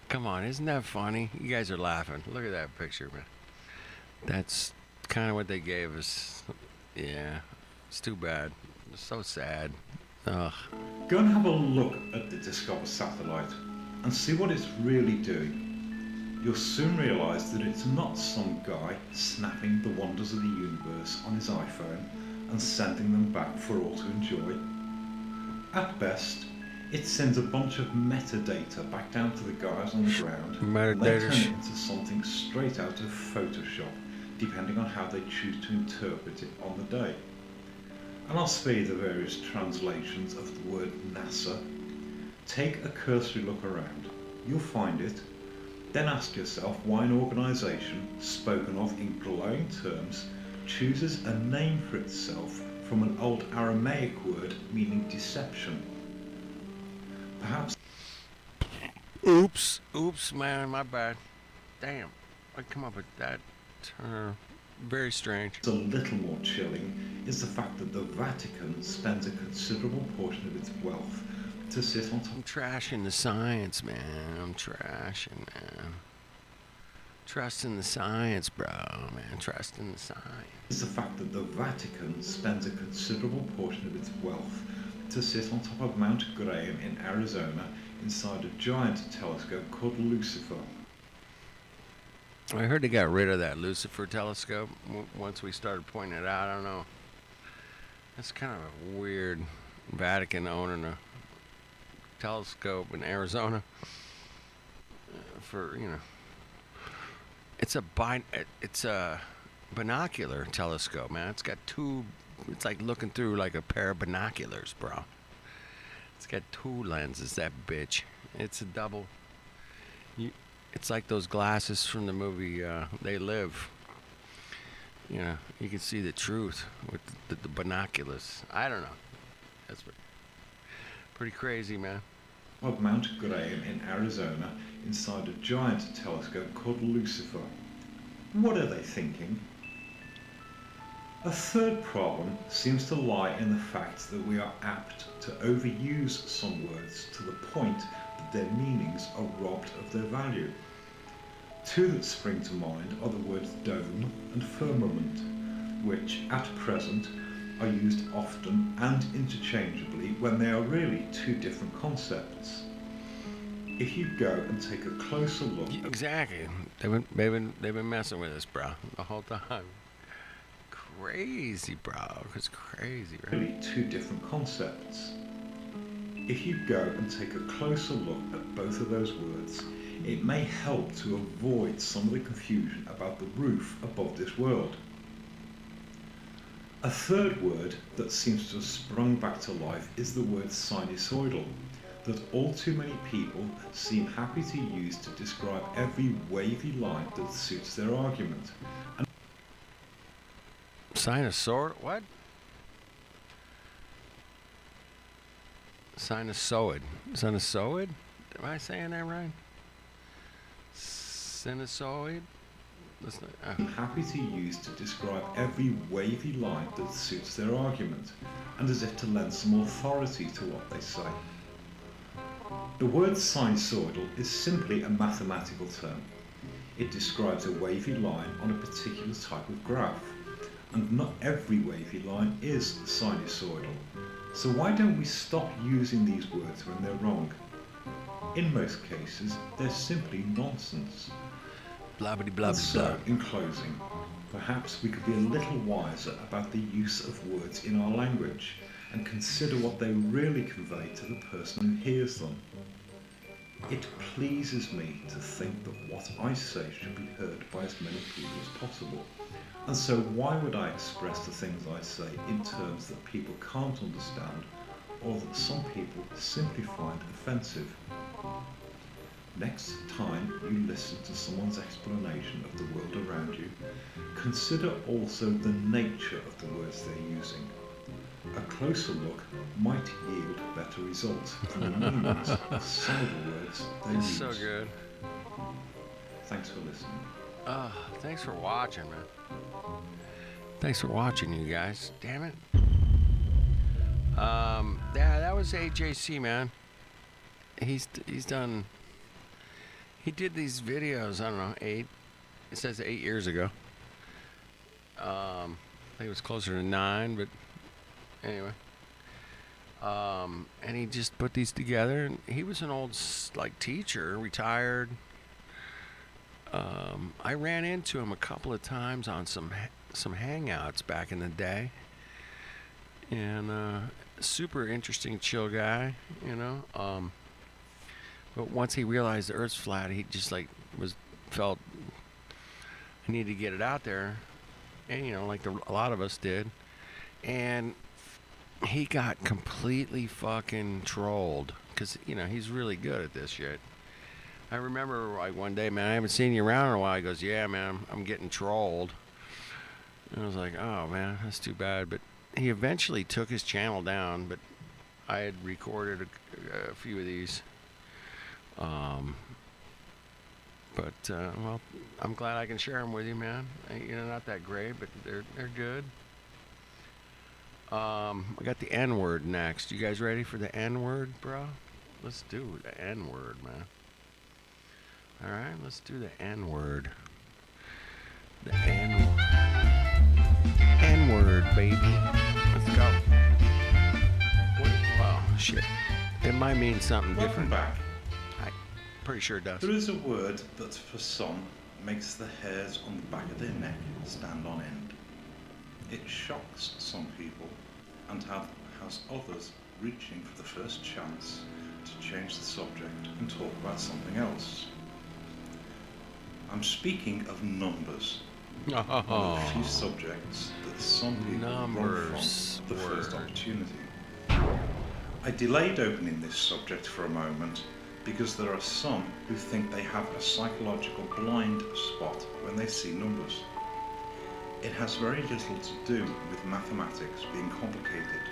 Come on, isn't that funny? You guys are laughing. Look at that picture, man. That's kind of what they gave us. Yeah, it's too bad. It's so sad. Ugh. Go and have a look at the Discover satellite and see what it's really doing. You'll soon realise that it's not some guy snapping the wonders of the universe on his iPhone and sending them back for all to enjoy. At best, it sends a bunch of metadata back down to the guys on the ground, and they Metadata. turn it into something straight out of Photoshop, depending on how they choose to interpret it on the day. And I'll spare you the various translations of the word NASA. Take a cursory look around. You'll find it. Then ask yourself why an organisation, spoken of in glowing terms, chooses a name for itself from an old Aramaic word meaning deception. Perhaps Oops, man, my bad. Damn, I come up with that term. Very strange. a little more chilling is the fact that the Vatican spends a considerable portion of its wealth to sit on top I'm trashing the science, man. I'm trashing, man. Trust in the science, bro, man. Trust in the science. is the fact that the Vatican spends a considerable portion of its wealth to sit on top of Mount Graham in Arizona inside a giant telescope called Lucifer. I heard they got rid of that Lucifer telescope once we started pointing it out. I don't know. That's kind of a weird Vatican owning a telescope in Arizona for, you know. It's a binocular telescope, man. It's got two. It's like looking through like a pair of binoculars, bro. It's got two lenses. That bitch. It's a double. It's like those glasses from the movie They Live. You know, you can see the truth with the binoculars. I don't know. That's pretty crazy, man. Of Mount Graham in Arizona inside a giant telescope called Lucifer. What are they thinking? A third problem seems to lie in the fact that we are apt to overuse some words to the point that their meanings are robbed of their value. Two that spring to mind are the words dome and firmament, which at present are used often and interchangeably when they are really two different concepts. If you go and take a closer look at Exactly. They've been messing with us, bro, the whole time. Crazy, bro. It's crazy, right? really two different concepts. If you go and take a closer look at both of those words, it may help to avoid some of the confusion about the roof above this world. A third word that seems to have sprung back to life is the word sinusoidal, that all too many people seem happy to use to describe every wavy line that suits their argument. Sinusoid? What? Sinusoid. Sinusoid? Am I saying that right? Sinusoid? That's not, Happy to use to describe every wavy line that suits their argument, and as if to lend some authority to what they say. The word sinusoidal is simply a mathematical term. It describes a wavy line on a particular type of graph, and not every wavy line is sinusoidal. So why don't we stop using these words when they're wrong? In most cases, they're simply nonsense. blah blah blah And so, blah. in closing, perhaps we could be a little wiser about the use of words in our language and consider what they really convey to the person who hears them. It pleases me to think that what I say should be heard by as many people as possible. And so why would I express the things I say in terms that people can't understand or that some people simply find offensive? Next time you listen to someone's explanation of the world around you, consider also the nature of the words they're using. A closer look might yield better results than the meanings of some of the words they It's use. so good. Thanks for listening. Thanks for watching, man. Thanks for watching, you guys. Damn it. Yeah, that was AJC, man. He's done. He did these videos. I don't know, 8. It says 8 years ago. I think it was closer to 9, but anyway. And he just put these together. And he was an old teacher, retired. I ran into him a couple of times on some hangouts back in the day, and super interesting, chill guy, you know. But once he realized the Earth's flat, he just felt he needed to get it out there, and a lot of us did, and he got completely fucking trolled because he's really good at this shit. I remember one day, man, I haven't seen you around in a while. He goes, yeah, man, I'm getting trolled. And I was like, oh, man, that's too bad. But he eventually took his channel down, but I had recorded a few of these. Well, I'm glad I can share them with you, man. Not that great, but they're good. I got the N-word next. You guys ready for the N-word, bro? Let's do the N-word, man. All right, let's do the N-word. The N-word. N-word, baby. Let's go. Well, shit. It might mean something Welcome different. back. I'm pretty sure it does. There is a word that for some makes the hairs on the back of their neck stand on end. It shocks some people and has others reaching for the first chance to change the subject and talk about something else. I'm speaking of numbers. One of the few subjects that some people run Numbers from the first word. opportunity. I delayed opening this subject for a moment because there are some who think they have a psychological blind spot when they see numbers. It has very little to do with mathematics being complicated.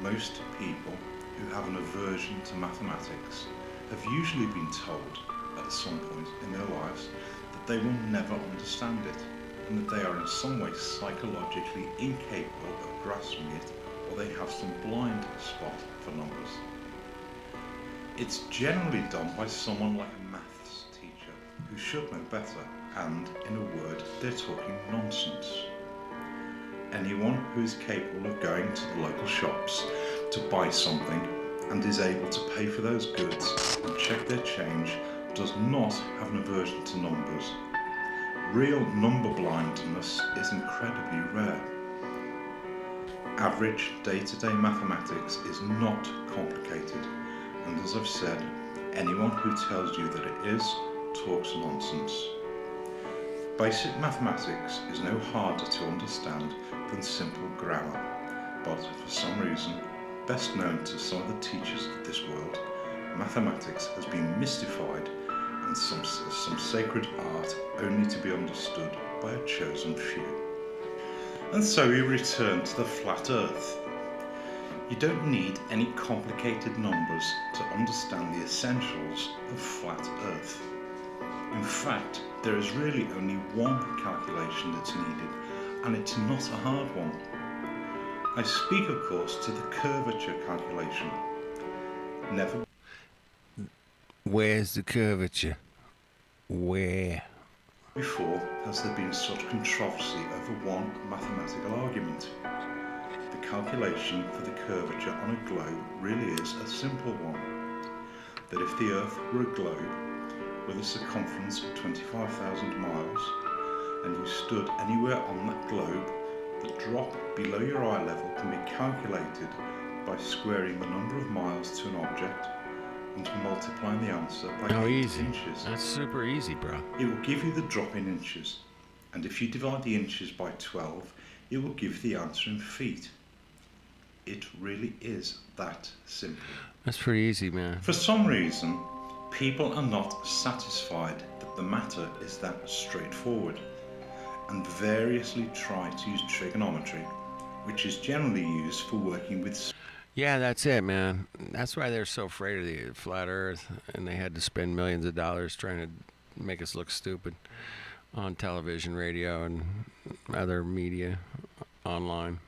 Most people who have an aversion to mathematics have usually been told at some point in their lives that they will never understand it. and that they are in some way psychologically incapable of grasping it, or they have some blind spot for numbers. It's generally done by someone like a maths teacher who should know better, and, in a word, they're talking nonsense. Anyone who is capable of going to the local shops to buy something and is able to pay for those goods and check their change does not have an aversion to numbers. Real number blindness is incredibly rare. Average day-to-day mathematics is not complicated, and as I've said, anyone who tells you that it is talks nonsense. Basic mathematics is no harder to understand than simple grammar, but for some reason, best known to some of the teachers of this world, mathematics has been mystified and some sacred art only to be understood by a chosen few. And so we return to the flat earth. You don't need any complicated numbers to understand the essentials of flat earth. In fact, there is really only one calculation that's needed, and it's not a hard one. I speak, of course, to the curvature calculation. Never Where's the curvature? Where? before has there been such controversy over one mathematical argument. The calculation for the curvature on a globe really is a simple one. That if the Earth were a globe with a circumference of 25,000 miles, and you stood anywhere on that globe, the drop below your eye level can be calculated by squaring the number of miles to an object and multiplying the answer by 8 easy. inches. That's super easy, bro. It will give you the drop in inches, and if you divide the inches by 12, it will give the answer in feet. It really is that simple. That's pretty easy, man. For some reason, people are not satisfied that the matter is that straightforward, and variously try to use trigonometry, which is generally used for working with. Yeah, that's it, man. That's why they're so afraid of the flat earth, and they had to spend millions of dollars trying to make us look stupid on television, radio, and other media, online.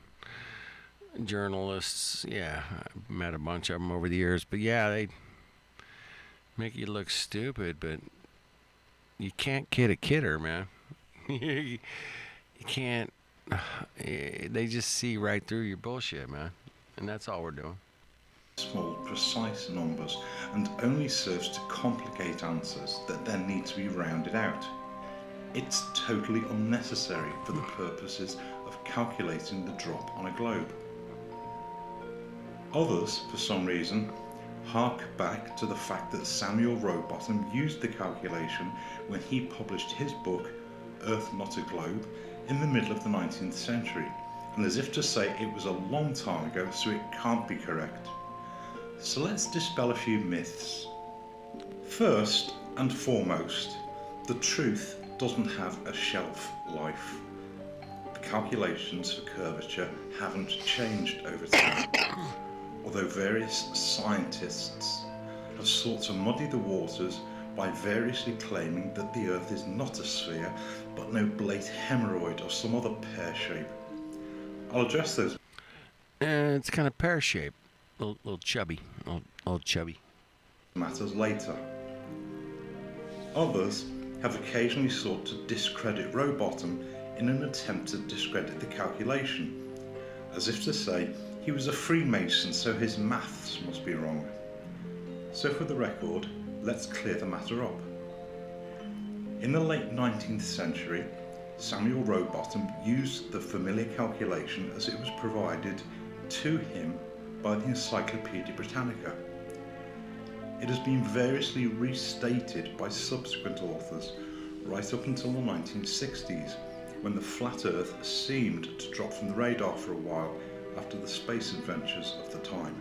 Journalists, yeah, I've met a bunch of them over the years, but yeah, they make you look stupid, but you can't kid a kidder, man. You can't, they just see right through your bullshit, man. And that's all we're doing. Small, precise numbers, and only serves to complicate answers that then need to be rounded out. It's totally unnecessary for the purposes of calculating the drop on a globe. Others, for some reason, hark back to the fact that Samuel Rowbottom used the calculation when he published his book, Earth Not a Globe, in the middle of the 19th century, and as if to say it was a long time ago, so it can't be correct. So let's dispel a few myths. First and foremost, the truth doesn't have a shelf life. The calculations for curvature haven't changed over time, although various scientists have sought to muddy the waters by variously claiming that the Earth is not a sphere, but an oblate hemorrhoid or some other pear shape. I'll address those It's kind of pear-shaped, little chubby, little chubby. matters later. Others have occasionally sought to discredit Rowbottom in an attempt to discredit the calculation, as if to say he was a Freemason, so his maths must be wrong. So for the record, let's clear the matter up. In the late 19th century, Samuel Rowbottom used the familiar calculation as it was provided to him by the Encyclopaedia Britannica. It has been variously restated by subsequent authors right up until the 1960s, when the flat Earth seemed to drop from the radar for a while after the space adventures of the time.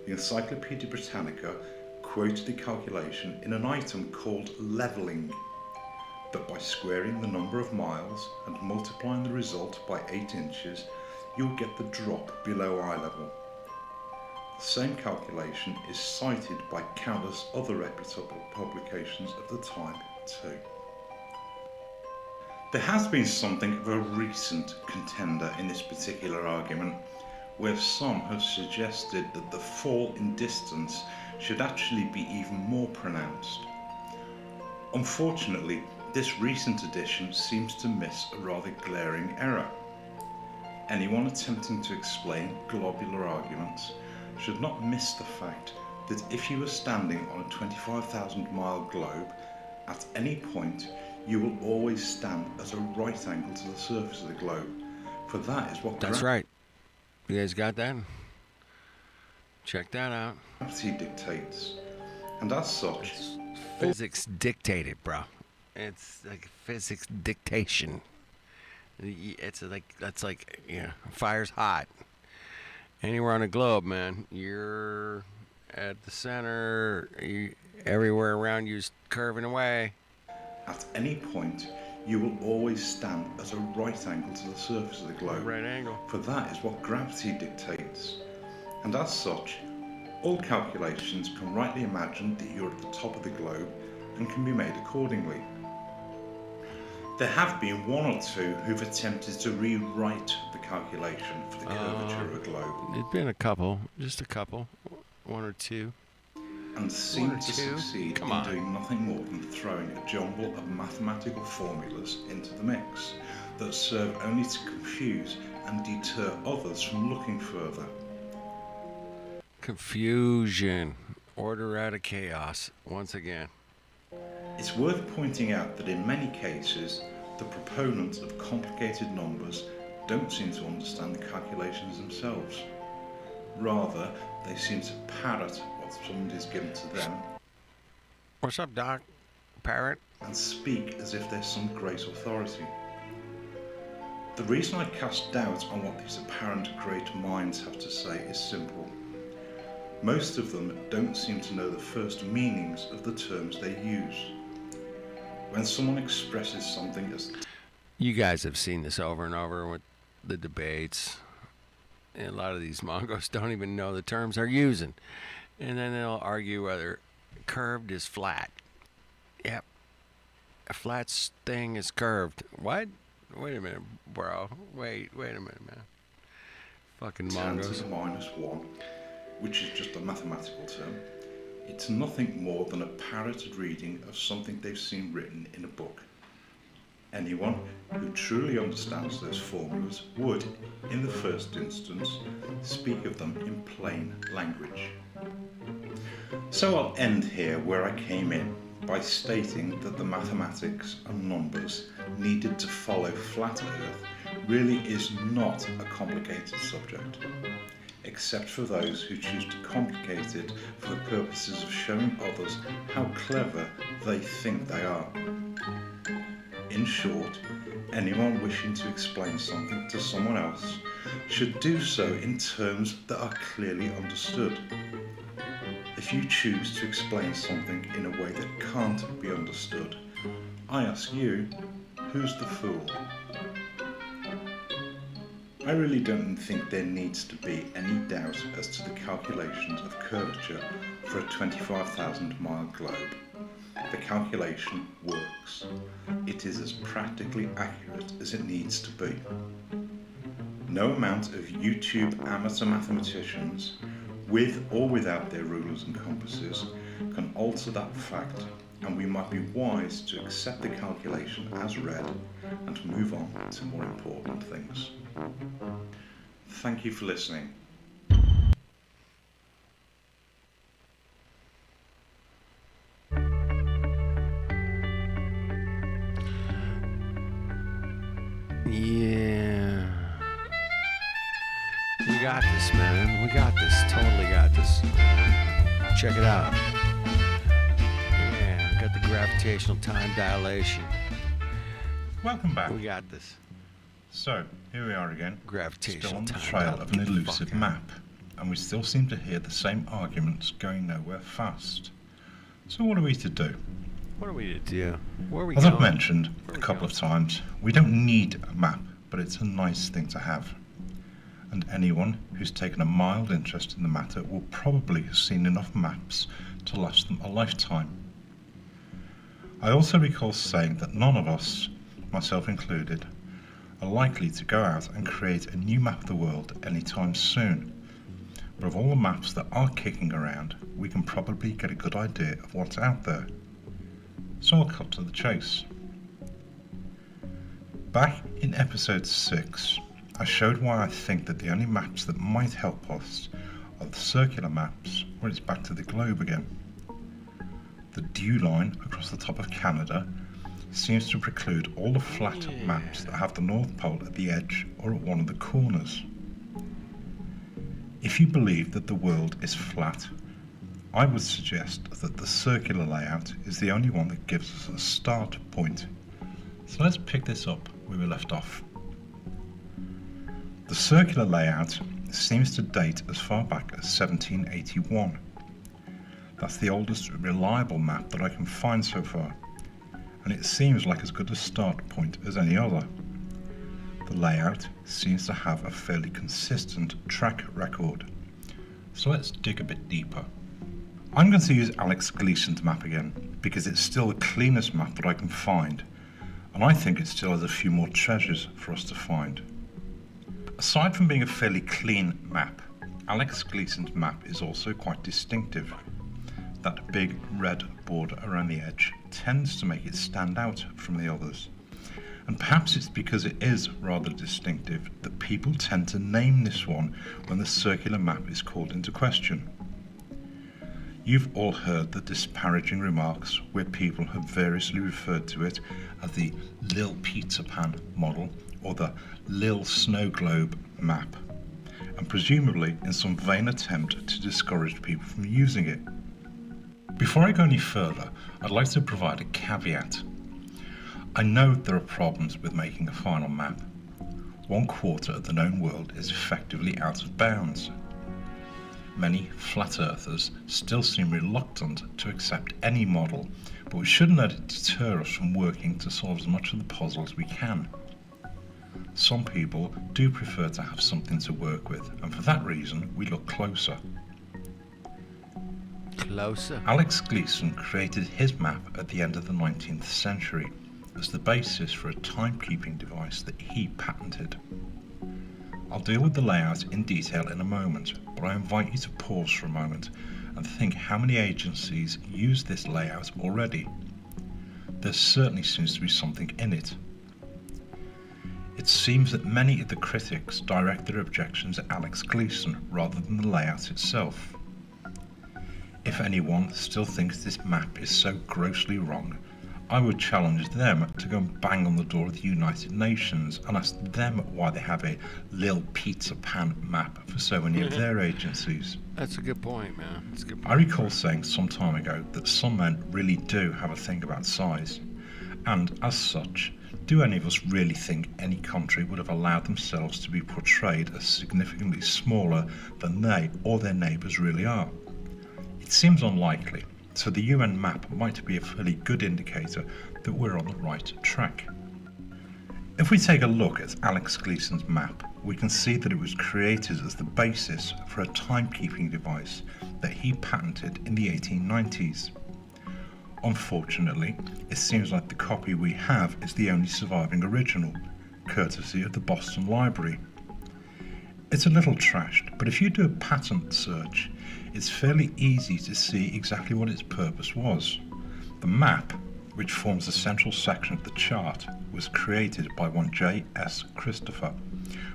The Encyclopaedia Britannica quoted the calculation in an item called levelling, that by squaring the number of miles and multiplying the result by 8 inches, you'll get the drop below eye level. The same calculation is cited by countless other reputable publications of the time too. There has been something of a recent contender in this particular argument, where some have suggested that the fall in distance should actually be even more pronounced. Unfortunately, this recent edition seems to miss a rather glaring error. Anyone attempting to explain globular arguments should not miss the fact that if you were standing on a 25,000-mile globe, at any point you will always stand at a right angle to the surface of the globe, for that is what That's right. You guys got that? Check that out. gravity dictates, and as such, Physics dictated, bro. It's like physics dictation. It's like, that's like, yeah, fire's hot. Anywhere on the globe, man, you're at the center, everywhere around you's curving away. at any point you will always stand at a right angle to the surface of the globe, Right angle. for that is what gravity dictates, and as such, all calculations can rightly imagine that you're at the top of the globe and can be made accordingly. There have been one or two who've attempted to rewrite the calculation for the curvature of a globe There's been a couple, just a couple, one or two. and seem One or to two? succeed Come in on. doing nothing more than throwing a jumble of mathematical formulas into the mix that serve only to confuse and deter others from looking further. Confusion. Order out of chaos, once again. It's worth pointing out that in many cases, the proponents of complicated numbers don't seem to understand the calculations themselves. Rather, they seem to parrot what somebody's given to them What's up, Doc? Parrot? and speak as if they're some great authority. The reason I cast doubt on what these apparent great minds have to say is simple. Most of them don't seem to know the first meanings of the terms they use. When someone expresses something as You guys have seen this over and over with the debates. And a lot of these Mongos don't even know the terms they're using. And then they'll argue whether curved is flat. Yep. A flat thing is curved. What? Wait a minute, bro. Wait a minute, man. Fucking 10 to Mongos. the minus 1, which is just a mathematical term. It's nothing more than a parroted reading of something they've seen written in a book. Anyone who truly understands those formulas would, in the first instance, speak of them in plain language. So I'll end here where I came in, by stating that the mathematics and numbers needed to follow flat Earth really is not a complicated subject, except for those who choose to complicate it for the purposes of showing others how clever they think they are. In short, anyone wishing to explain something to someone else should do so in terms that are clearly understood. If you choose to explain something in a way that can't be understood, I ask you, who's the fool? I really don't think there needs to be any doubt as to the calculations of curvature for a 25,000-mile globe. The calculation works. It is as practically accurate as it needs to be. No amount of YouTube amateur mathematicians, with or without their rulers and compasses, can alter that fact, and we might be wise to accept the calculation as read and move on to more important things. Thank you for listening. Yeah. We got this, man. We got this. Totally got this. Check it out. Yeah, got the gravitational time dilation. Welcome back. We got this. So, here we are again, Gravitational still on the time trail of an dilation. elusive Fuck. map, and we still seem to hear the same arguments going nowhere fast. So what are we to do? What are we to do? Where are we As going? I've mentioned Where a we couple going? of times, we don't need a map, but it's a nice thing to have. And anyone who's taken a mild interest in the matter will probably have seen enough maps to last them a lifetime. I also recall saying that none of us myself included, are likely to go out and create a new map of the world anytime soon. But of all the maps that are kicking around, we can probably get a good idea of what's out there. So I'll cut to the chase. Back in episode 6, I showed why I think that the only maps that might help us are the circular maps, where it's back to the globe again. The dew line across the top of Canada seems to preclude all the flat maps that have the North Pole at the edge or at one of the corners. If you believe that the world is flat, I would suggest that the circular layout is the only one that gives us a start point. So let's pick this up where we left off. The circular layout seems to date as far back as 1781. That's the oldest reliable map that I can find so far, and it seems like as good a start point as any other. The layout seems to have a fairly consistent track record, so let's dig a bit deeper. I'm going to use Alex Gleason's map again, because it's still the cleanest map that I can find, and I think it still has a few more treasures for us to find. Aside from being a fairly clean map, Alex Gleason's map is also quite distinctive. That big red border around the edge tends to make it stand out from the others. And perhaps it's because it is rather distinctive that people tend to name this one when the circular map is called into question. You've all heard the disparaging remarks where people have variously referred to it as the Lil Peter Pan model or the Lil Snow Globe map, and presumably in some vain attempt to discourage people from using it. Before I go any further, I'd like to provide a caveat. I know there are problems with making a final map. 1/4 of the known world is effectively out of bounds. Many flat earthers still seem reluctant to accept any model, but we shouldn't let it deter us from working to solve as much of the puzzle as we can. Some people do prefer to have something to work with, and for that reason we look closer. Closer. Alex Gleason created his map at the end of the 19th century as the basis for a timekeeping device that he patented. I'll deal with the layout in detail in a moment, but I invite you to pause for a moment and think how many agencies use this layout already. There certainly seems to be something in it. It seems that many of the critics direct their objections at Alex Gleason rather than the layout itself. If anyone still thinks this map is so grossly wrong, I would challenge them to go and bang on the door of the United Nations and ask them why they have a Lil Peter Pan map for so many of their agencies. That's a good point, man. That's a good point. I recall saying some time ago that some men really do have a thing about size, and as such, do any of us really think any country would have allowed themselves to be portrayed as significantly smaller than they or their neighbours really are? It seems unlikely, so the UN map might be a fairly good indicator that we're on the right track. If we take a look at Alex Gleason's map, we can see that it was created as the basis for a timekeeping device that he patented in the 1890s. Unfortunately, it seems like the copy we have is the only surviving original, courtesy of the Boston Library. It's a little trashed, but if you do a patent search, it's fairly easy to see exactly what its purpose was. The map, which forms the central section of the chart, was created by one J.S. Christopher,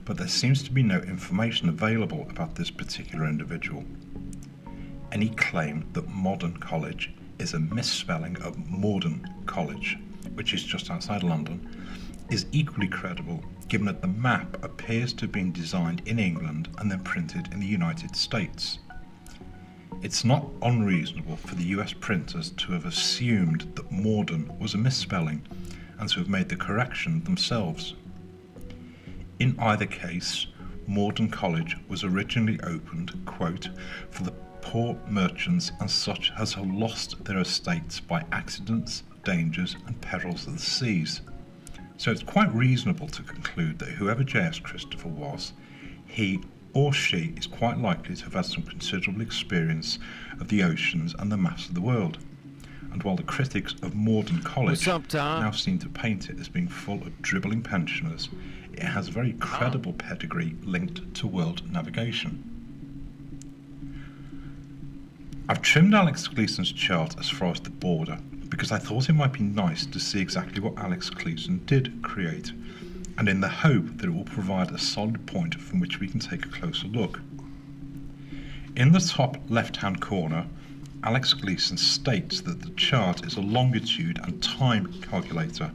but there seems to be no information available about this particular individual. Any claim that Modern College is a misspelling of Morden College, which is just outside London, is equally credible, given that the map appears to have been designed in England and then printed in the United States. It's not unreasonable for the US printers to have assumed that Morden was a misspelling and to have made the correction themselves. In either case, Morden College was originally opened, quote, for the poor merchants and such as have lost their estates by accidents, dangers and perils of the seas. So it's quite reasonable to conclude that whoever J.S. Christopher was, he or she is quite likely to have had some considerable experience of the oceans and the maps of the world. And while the critics of Morden College What's up, Tom? now seem to paint it as being full of dribbling pensioners, it has a very credible pedigree linked to world navigation. I've trimmed Alex Gleason's chart as far as the border because I thought it might be nice to see exactly what Alex Gleason did create, and in the hope that it will provide a solid point from which we can take a closer look. In the top left-hand corner, Alex Gleason states that the chart is a longitude and time calculator.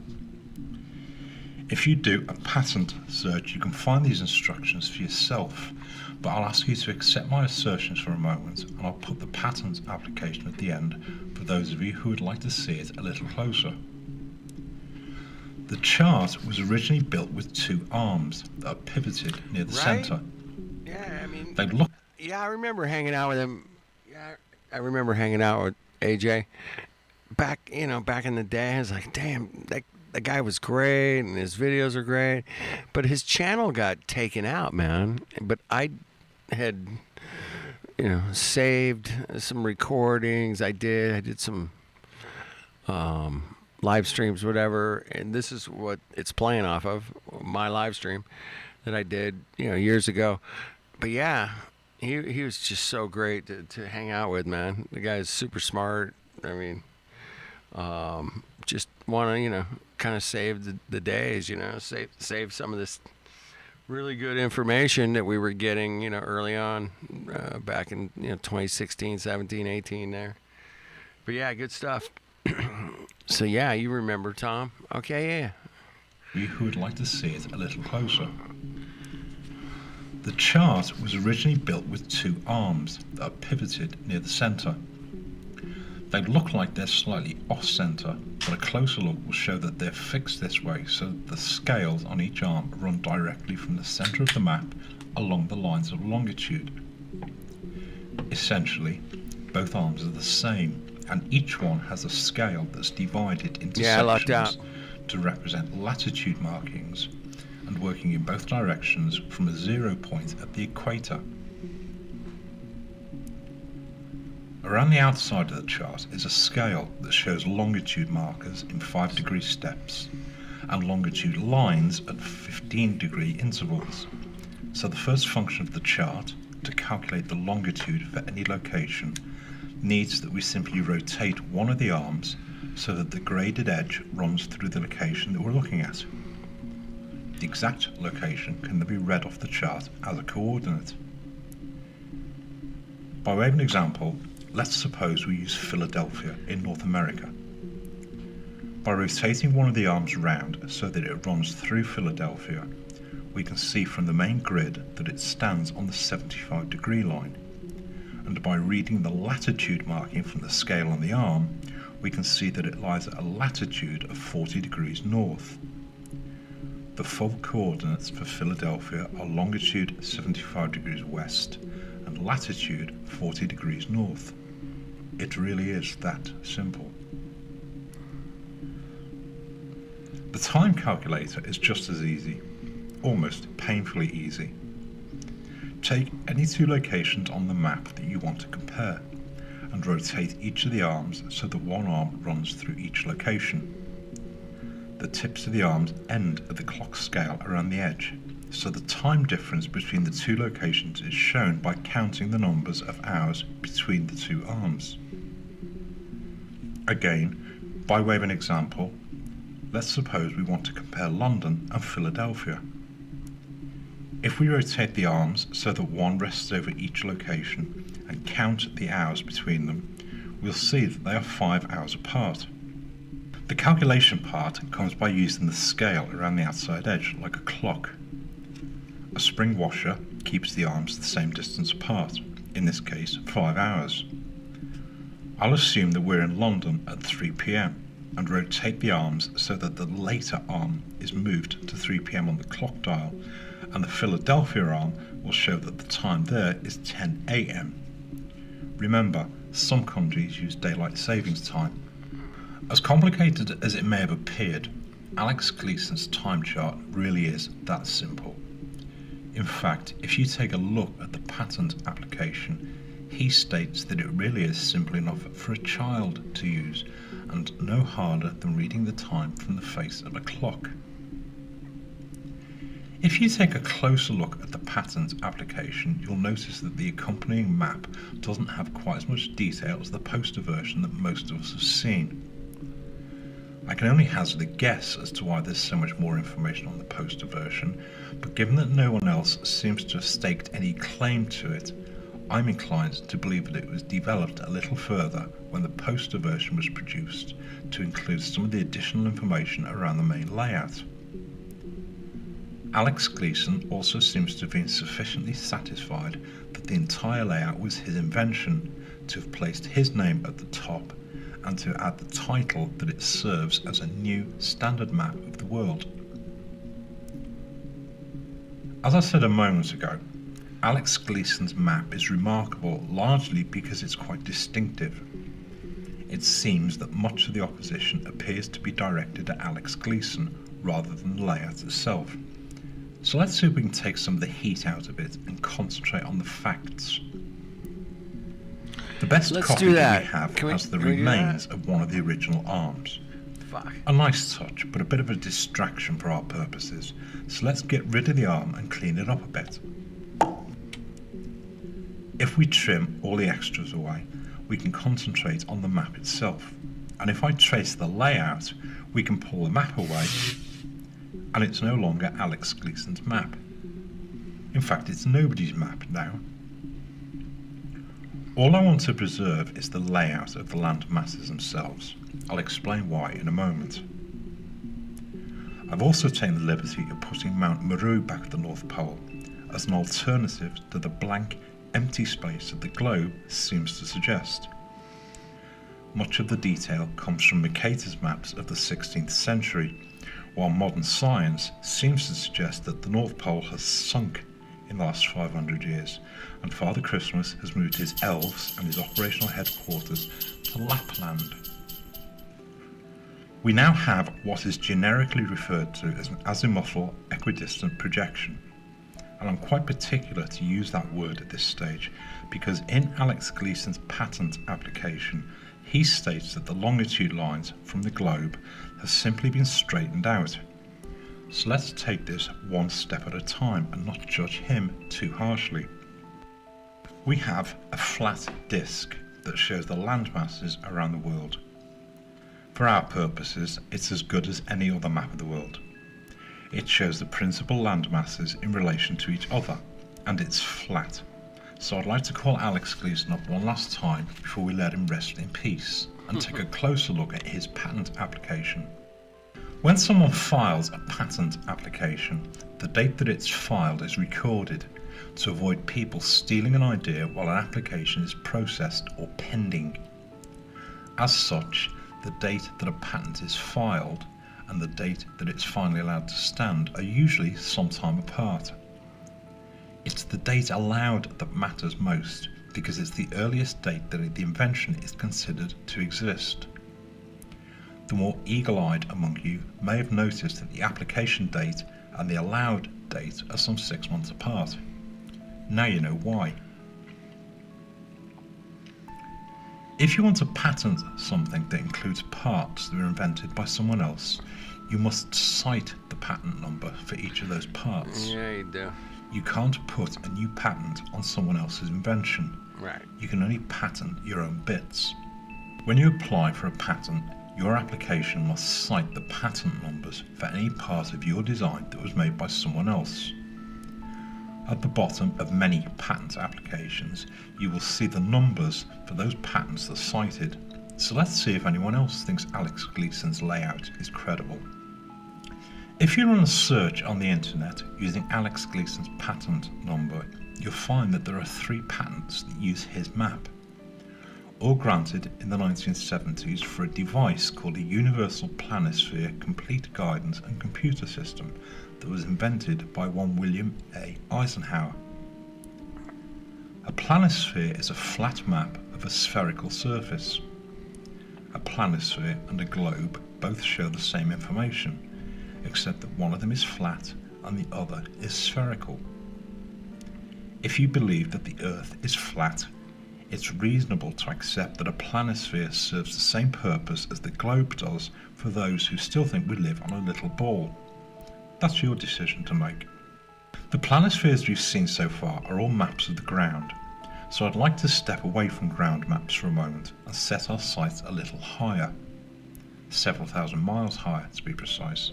If you do a patent search, you can find these instructions for yourself, but I'll ask you to accept my assertions for a moment, and I'll put the patent application at the end for those of you who would like to see it a little closer. The chart was originally built with two arms that are pivoted near the Right. centre. Yeah, I mean, They look yeah, I remember hanging out with him. Yeah, I remember hanging out with AJ back in the day. I was like, damn, that guy was great, and his videos are great, but his channel got taken out, man. But I had, saved some recordings. I did some live streams, whatever, and this is what it's playing off of, my live stream that I did, years ago. But yeah, he was just so great to hang out with, man. The guy's super smart. I mean, just want to, kind of save the days, save some of this really good information that we were getting, early on, back in, 2016, 17, 18 there. But yeah, good stuff. So yeah, you remember, Tom? Okay, yeah. you who would like to see it a little closer. The chart was originally built with two arms that are pivoted near the centre. They look like they're slightly off-centre, but a closer look will show that they're fixed this way so that the scales on each arm run directly from the centre of the map along the lines of longitude. Essentially, both arms are the same, and each one has a scale that's divided into sections to represent latitude markings and working in both directions from a 0 point at the equator. Around the outside of the chart is a scale that shows longitude markers in 5-degree steps and longitude lines at 15-degree intervals. So the first function of the chart, to calculate the longitude for any location, needs that we simply rotate one of the arms so that the graded edge runs through the location that we're looking at. The exact location can then be read off the chart as a coordinate. By way of an example, let's suppose we use Philadelphia in North America. By rotating one of the arms round so that it runs through Philadelphia, we can see from the main grid that it stands on the 75-degree line. And by reading the latitude marking from the scale on the arm, we can see that it lies at a latitude of 40 degrees north. The full coordinates for Philadelphia are longitude 75 degrees west and latitude 40 degrees north. It really is that simple. The time calculator is just as easy, almost painfully easy. Take any two locations on the map that you want to compare and rotate each of the arms so that one arm runs through each location. The tips of the arms end at the clock scale around the edge, so the time difference between the two locations is shown by counting the numbers of hours between the two arms. Again, by way of an example, let's suppose we want to compare London and Philadelphia. If we rotate the arms so that one rests over each location and count the hours between them, we'll see that they are 5 hours apart. The calculation part comes by using the scale around the outside edge like a clock. A spring washer keeps the arms the same distance apart, in this case 5 hours. I'll assume that we're in London at 3 p.m. and rotate the arms so that the later arm is moved to 3 p.m. on the clock dial, and the Philadelphia arm will show that the time there is 10 a.m. Remember, some countries use daylight savings time. As complicated as it may have appeared, Alex Gleason's time chart really is that simple. In fact, if you take a look at the patent application, he states that it really is simple enough for a child to use and no harder than reading the time from the face of a clock. If you take a closer look at the patent application, you'll notice that the accompanying map doesn't have quite as much detail as the poster version that most of us have seen. I can only hazard a guess as to why there's so much more information on the poster version, but given that no one else seems to have staked any claim to it, I'm inclined to believe that it was developed a little further when the poster version was produced to include some of the additional information around the main layout. Alex Gleason also seems to have been sufficiently satisfied that the entire layout was his invention to have placed his name at the top and to add the title that it serves as a new standard map of the world. As I said a moment ago, Alex Gleason's map is remarkable largely because it's quite distinctive. It seems that much of the opposition appears to be directed at Alex Gleason rather than the layout itself. So let's see if we can take some of the heat out of it and concentrate on the facts. The best copy that we have has the remains of one of the original arms. Fuck. A nice touch, but a bit of a distraction for our purposes. So let's get rid of the arm and clean it up a bit. If we trim all the extras away, we can concentrate on the map itself. And if I trace the layout, we can pull the map away, and it's no longer Alex Gleason's map. In fact, it's nobody's map now. All I want to preserve is the layout of the land masses themselves. I'll explain why in a moment. I've also taken the liberty of putting Mount Meru back at the North Pole as an alternative to the blank, empty space that the globe seems to suggest. Much of the detail comes from Mercator's maps of the 16th century, while modern science seems to suggest that the North Pole has sunk in the last 500 years, and Father Christmas has moved his elves and his operational headquarters to Lapland. We now have what is generically referred to as an azimuthal equidistant projection, and I'm quite particular to use that word at this stage because in Alex Gleason's patent application he states that the longitude lines from the globe have simply been straightened out. So let's take this one step at a time and not judge him too harshly. We have a flat disk that shows the land masses around the world. For our purposes, it's as good as any other map of the world. It shows the principal land masses in relation to each other, and it's flat. So I'd like to call Alex Gleason up one last time before we let him rest in peace and take a closer look at his patent application. When someone files a patent application, the date that it's filed is recorded to avoid people stealing an idea while an application is processed or pending. As such, the date that a patent is filed and the date that it's finally allowed to stand are usually some time apart. It's the date allowed that matters most because it's the earliest date that the invention is considered to exist. The more eagle-eyed among you may have noticed that the application date and the allowed date are some 6 months apart. Now you know why. If you want to patent something that includes parts that were invented by someone else, you must cite the patent number for each of those parts. Yeah, you do. You can't put a new patent on someone else's invention. Right. You can only patent your own bits. When you apply for a patent, your application must cite the patent numbers for any part of your design that was made by someone else. At the bottom of many patent applications, you will see the numbers for those patents that are cited. So let's see if anyone else thinks Alex Gleason's layout is credible. If you run a search on the internet using Alex Gleason's patent number, you'll find that there are 3 patents that use his map, all granted in the 1970s for a device called a Universal Planisphere Complete Guidance and Computer System that was invented by one William A. Eisenhower. A planisphere is a flat map of a spherical surface. A planisphere and a globe both show the same information, except that one of them is flat and the other is spherical. If you believe that the Earth is flat, it's reasonable to accept that a planisphere serves the same purpose as the globe does for those who still think we live on a little ball. That's your decision to make. The planispheres you've seen so far are all maps of the ground, so I'd like to step away from ground maps for a moment and set our sights a little higher, several thousand miles higher to be precise.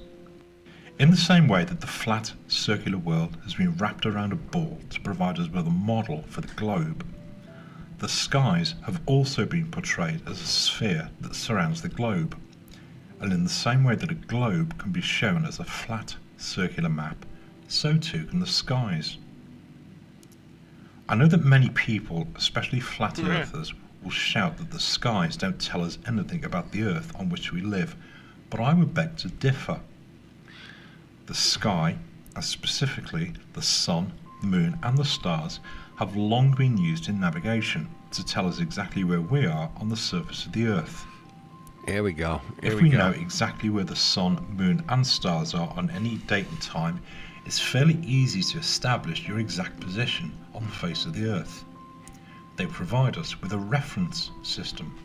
In the same way that the flat, circular world has been wrapped around a ball to provide us with a model for the globe, the skies have also been portrayed as a sphere that surrounds the globe, and in the same way that a globe can be shown as a flat, circular map, so too can the skies. I know that many people, especially flat earthers, will shout that the skies don't tell us anything about the earth on which we live, but I would beg to differ. The sky, and specifically the sun, the moon and the stars, have long been used in navigation to tell us exactly where we are on the surface of the earth. Here we go. If we know exactly where the sun, moon and stars are on any date and time, it's fairly easy to establish your exact position on the face of the earth. They provide us with a reference system.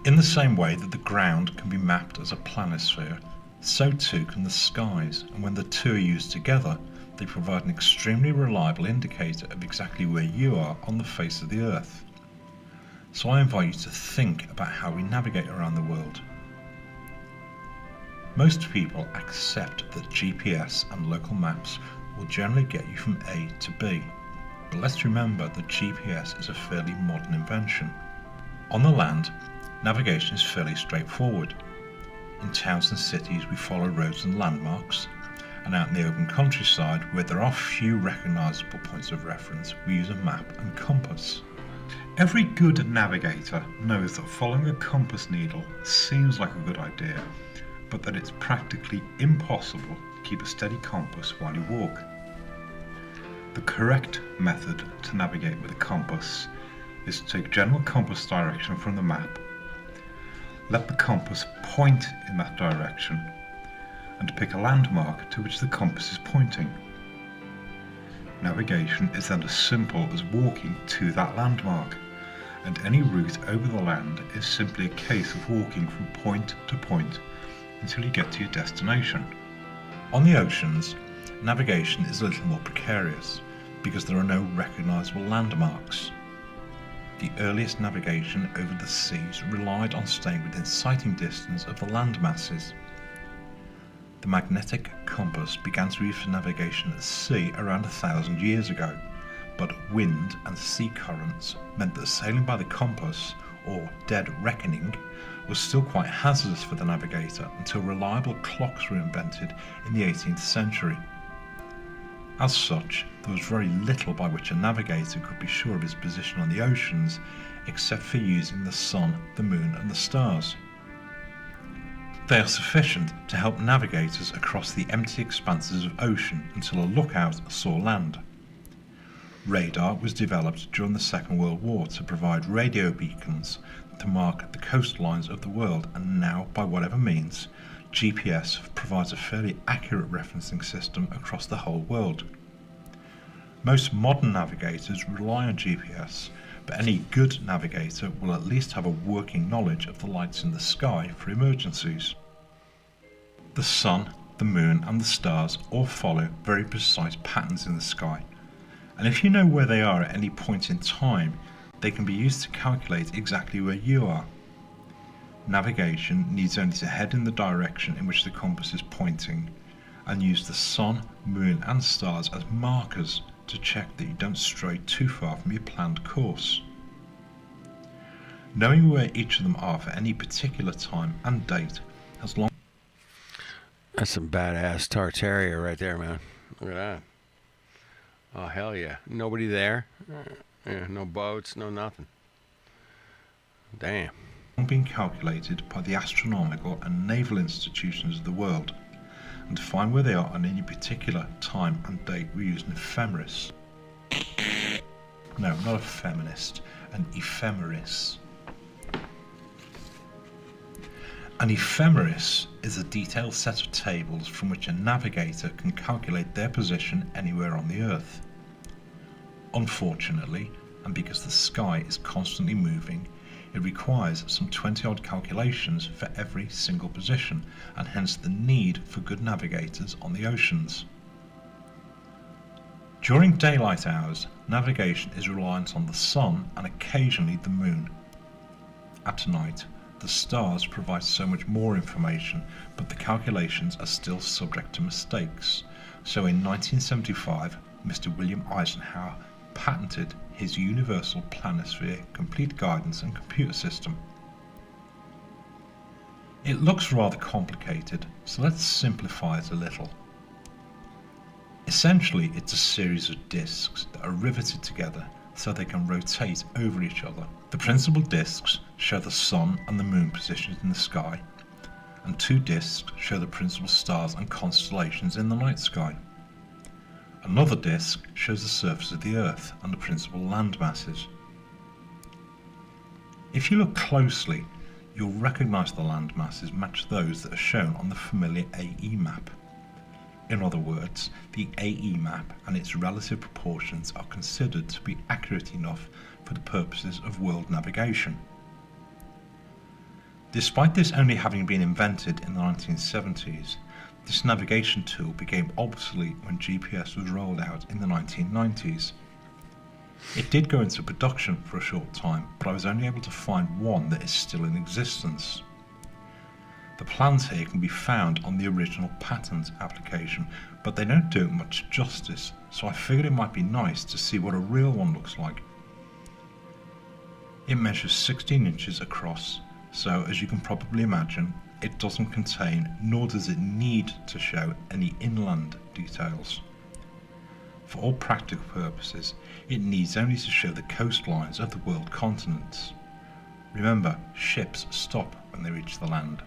In the same way that the ground can be mapped as a planisphere, so too can the skies, and when the two are used together, they provide an extremely reliable indicator of exactly where you are on the face of the earth. So I invite you to think about how we navigate around the world. Most people accept that GPS and local maps will generally get you from A to B, but let's remember that GPS is a fairly modern invention. On the land, navigation is fairly straightforward. In towns and cities we follow roads and landmarks, and out in the open countryside where there are few recognisable points of reference, we use a map and compass. Every good navigator knows that following a compass needle seems like a good idea, but that it's practically impossible to keep a steady compass while you walk. The correct method to navigate with a compass is to take general compass direction from the map, let the compass point in that direction, and pick a landmark to which the compass is pointing. Navigation is then as simple as walking to that landmark, and any route over the land is simply a case of walking from point to point until you get to your destination. On the oceans, navigation is a little more precarious because there are no recognisable landmarks. The earliest navigation over the seas relied on staying within sighting distance of the land masses. The magnetic compass began to be used for navigation at sea around 1,000 years ago, but wind and sea currents meant that sailing by the compass, or dead reckoning, was still quite hazardous for the navigator until reliable clocks were invented in the 18th century. As such, there was very little by which a navigator could be sure of his position on the oceans, except for using the sun, the moon and the stars. They are sufficient to help navigators across the empty expanses of ocean until a lookout saw land. Radar was developed during the Second World War to provide radio beacons to mark the coastlines of the world, and now, by whatever means, GPS provides a fairly accurate referencing system across the whole world. Most modern navigators rely on GPS, but any good navigator will at least have a working knowledge of the lights in the sky for emergencies. The sun, the moon and the stars all follow very precise patterns in the sky, and if you know where they are at any point in time, they can be used to calculate exactly where you are. Navigation needs only to head in the direction in which the compass is pointing, and use the sun, moon and stars as markers to check that you don't stray too far from your planned course. Knowing where each of them are for any particular time and date has long... That's some badass Tartaria right there, man. Look at that. Oh, hell yeah. Nobody there? Yeah, no boats, no nothing. Damn. Been calculated by the astronomical and naval institutions of the world, and to find where they are on any particular time and date we use an ephemeris. No, not a feminist, an ephemeris. An ephemeris is a detailed set of tables from which a navigator can calculate their position anywhere on the Earth. Unfortunately, and because the sky is constantly moving, it requires some 20-odd calculations for every single position, and hence the need for good navigators on the oceans. During daylight hours, navigation is reliant on the sun and occasionally the moon. At night, the stars provide so much more information, but the calculations are still subject to mistakes. So in 1975, Mr. William Eisenhower patented his Universal Planisphere Complete Guidance and Computer System. It looks rather complicated, so let's simplify it a little. Essentially, it's a series of disks that are riveted together so they can rotate over each other. The principal disks show the sun and the moon positions in the sky, and 2 disks show the principal stars and constellations in the night sky. Another disk shows the surface of the Earth and the principal land masses. If you look closely, you'll recognise the land masses match those that are shown on the familiar AE map. In other words, the AE map and its relative proportions are considered to be accurate enough for the purposes of world navigation. Despite this only having been invented in the 1970s, this navigation tool became obsolete when GPS was rolled out in the 1990s. It did go into production for a short time, but I was only able to find one that is still in existence. The plans here can be found on the original patent application, but they don't do it much justice, so I figured it might be nice to see what a real one looks like. It measures 16 inches across, so as you can probably imagine, it doesn't contain, nor does it need to show, any inland details. For all practical purposes, it needs only to show the coastlines of the world continents. Remember, ships stop when they reach the land.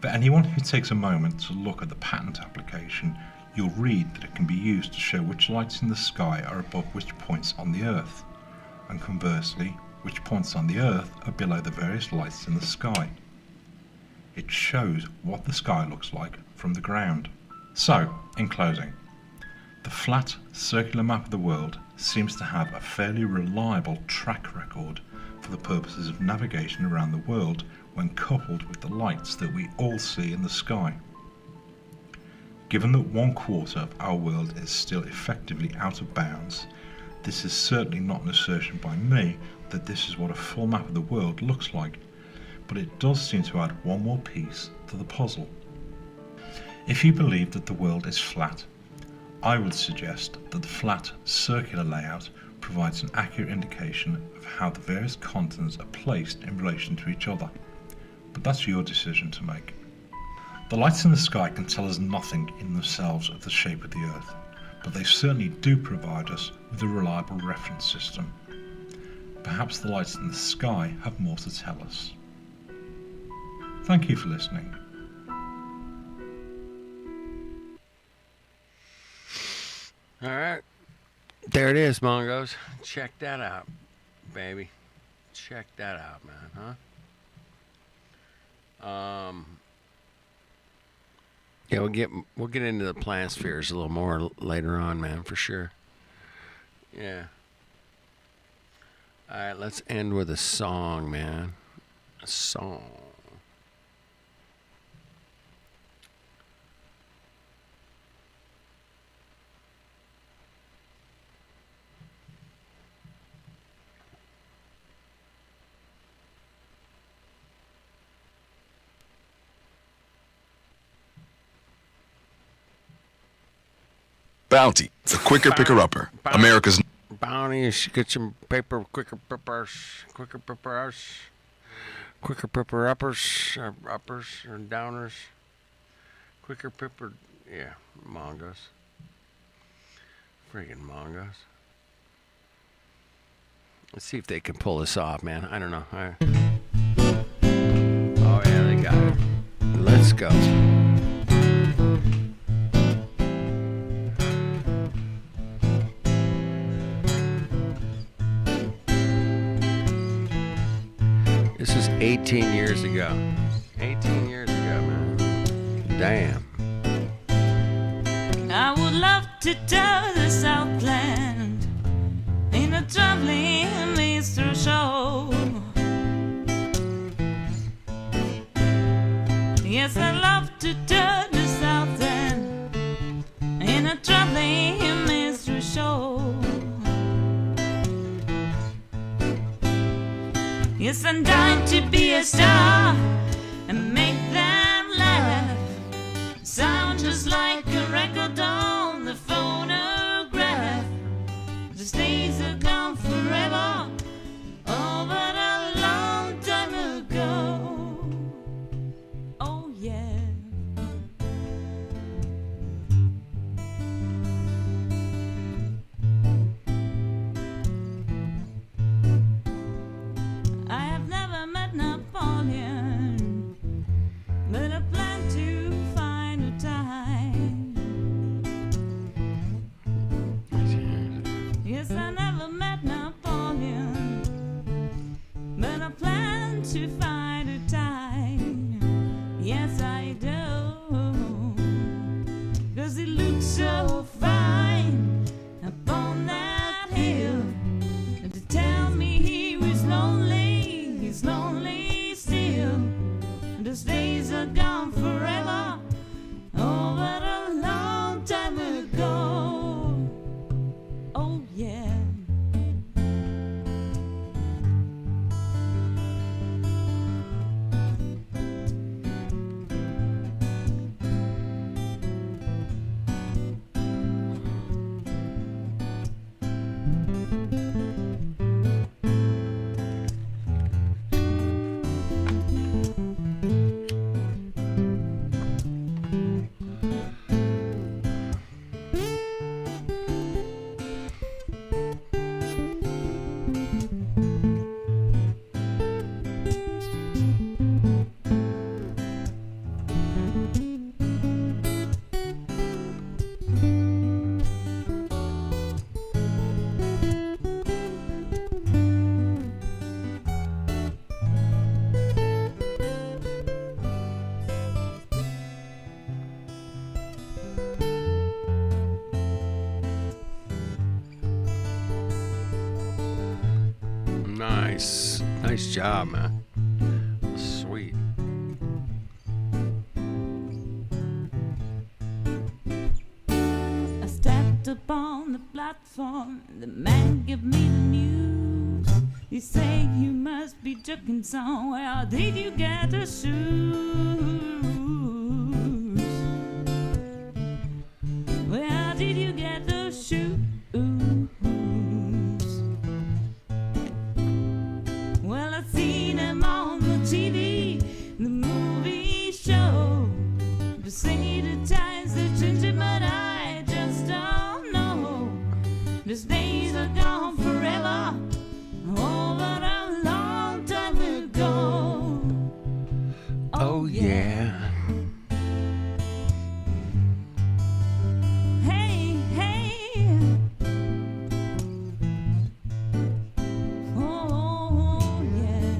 For anyone who takes a moment to look at the patent application, you'll read that it can be used to show which lights in the sky are above which points on the Earth, and conversely, which points on the Earth are below the various lights in the sky. It shows what the sky looks like from the ground. So, in closing, the flat, circular map of the world seems to have a fairly reliable track record for the purposes of navigation around the world when coupled with the lights that we all see in the sky. Given that 1/4 of our world is still effectively out of bounds, this is certainly not an assertion by me that this is what a full map of the world looks like, but it does seem to add one more piece to the puzzle. If you believe that the world is flat, I would suggest that the flat, circular layout provides an accurate indication of how the various continents are placed in relation to each other, but that's your decision to make. The lights in the sky can tell us nothing in themselves of the shape of the Earth, but they certainly do provide us with a reliable reference system. Perhaps the lights in the sky have more to tell us. Thank you for listening. All right. There it is, Mongos. Check that out, baby. Check that out, man, huh? Yeah, we'll get into the planispheres a little more later on, man, for sure. Yeah. All right, let's end with a song, man. A song. Bounty, the quicker picker-upper. America's... Bounty, you should get some paper, quicker uppers, or uppers, or downers. Quicker pepper, yeah, Mongos. Friggin' Mongos. Let's see if they can pull this off, man. I don't know. Oh, yeah, they got it. Let's go. This is 18 years ago. 18 years ago, man. Damn. I would love to tell the Southland traveling minstrel show. Yes, I love to touch the South End in a traveling minstrel show. Yes, I'm dying to be a star and make them laugh. Sound just like a record on the phonograph. These days are gone forever. Oh, but a long time ago. Oh, yeah. I have never met Napoleon, but I plan to find a time. Yes, I never met Napoleon, but I plan to find a time. Yes, I do, 'cause he looks so fine upon that hill. And to tell me he was lonely, he's lonely still. Those days are gone forever. Oh, but a long time ago. Oh, yeah. Nice. Nice job, man. Sweet. I stepped upon the platform, the man gave me the news. He said, you must be joking somewhere. Did you get the shoes? Where did you get the shoes? Well, I've seen them on the TV, the movie show. They say the times are changing, but I just don't know. These days are gone forever. Oh, but a long time ago. Oh, yeah. Hey, hey. Oh, yeah.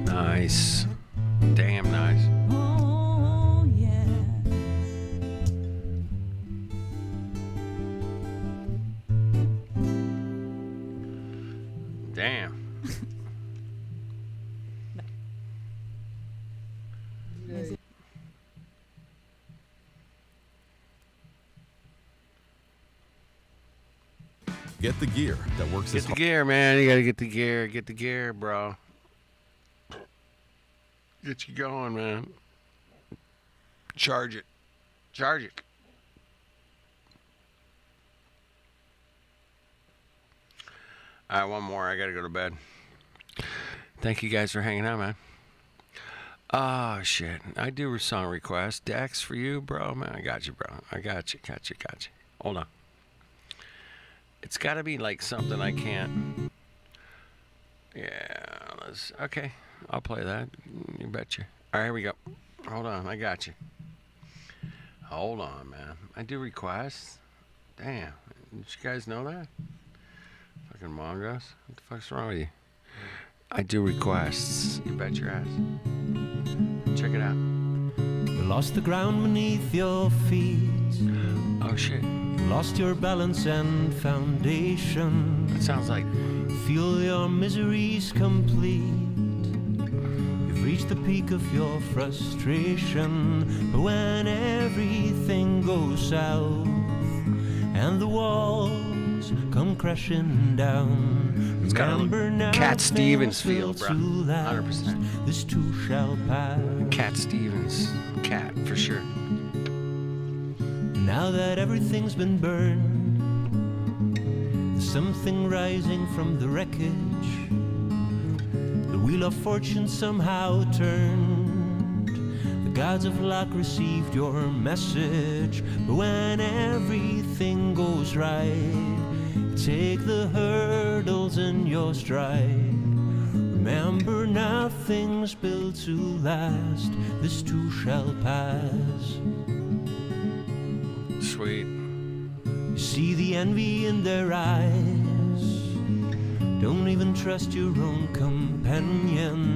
Nice. Damn nice. Oh, yeah. Damn. Get the gear that works Get as the hard. gear, man. You gotta get the gear. Get the gear, bro. Get you going, man. Charge it. Charge it. All right, one more. I gotta go to bed. Thank you guys for hanging out, man. Oh, shit. I do a song request. Dex, for you, bro. Man, I got you, bro. I got you. Got you. Got you. Hold on. It's got to be like something I can't. Yeah. Okay. I'll play that. You betcha. All right, here we go. Hold on. I got you. Hold on, man. I do requests. Damn. Did you guys know that? Fucking Mongoose. What the fuck's wrong with you? I do requests. You bet your ass. Check it out. lost the ground beneath your feet. Oh shit. Lost your balance and foundation. That sounds like Feel your misery's complete. You've reached the peak of your frustration. But when everything goes south and the walls come crashing down, it's got remember a now Cat Stevens things feel, will bro. to last. 100%. This too shall pass. Cat Stevens. Cat, for sure. Now that everything's been burned, there's something rising from the wreckage. The wheel of fortune somehow turned. The gods of luck received your message. But when everything goes right, take the hurdles in your stride. Remember, nothing's built to last. This too shall pass. Sweet. You see the envy in their eyes. Don't even trust your own companions.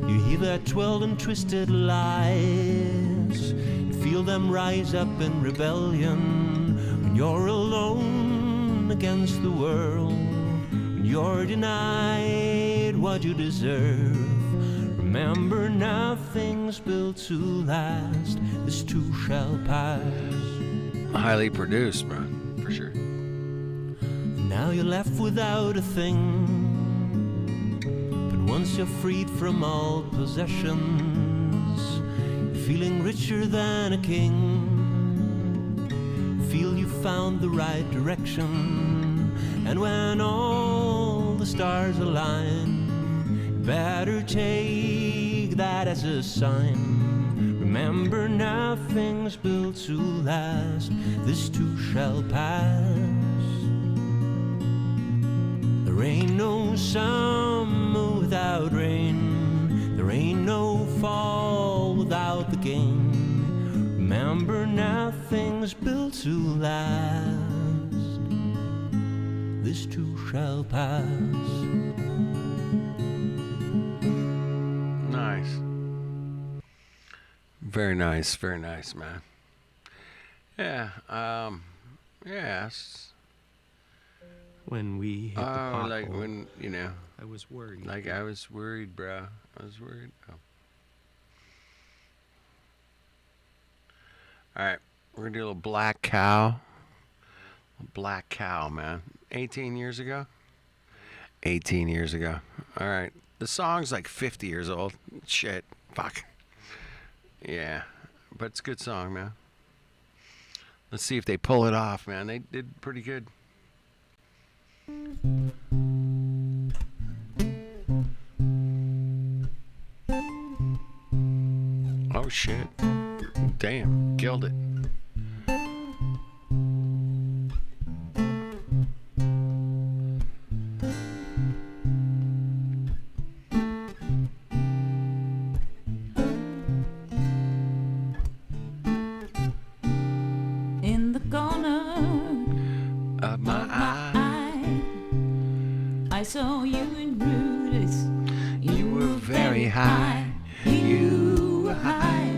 You hear their twirled and twisted lies. You feel them rise up in rebellion. When you're alone against the world, when you're denied what you deserve, remember, nothing's built to last. This too shall pass. Highly produced, bro. For sure. Now you're left without a thing. But once you're freed from all possessions, you're feeling richer than a king. Feel you found the right direction. And when all the stars align, better take that as a sign. Remember, nothing's built to last. This too shall pass. There ain't no summer without rain. There ain't no fall without the gain. Remember, nothing's built to last. This too shall pass. Nice. Very nice, man. Yeah, yes. When we hit the pothole, like when, you know. I was worried. Like I was worried, bro. I was worried. Oh. Alright, we're gonna do a little Black Cow. Black Cow, man. 18 years ago? 18 years ago. Alright. The song's like 50 years old. Shit. Fuck. Yeah. But it's a good song, man. Let's see if they pull it off, man. They did pretty good. Oh shit. Damn. Killed it. In the corner Of my eye, I saw you in Brutus. you were very high. You were high.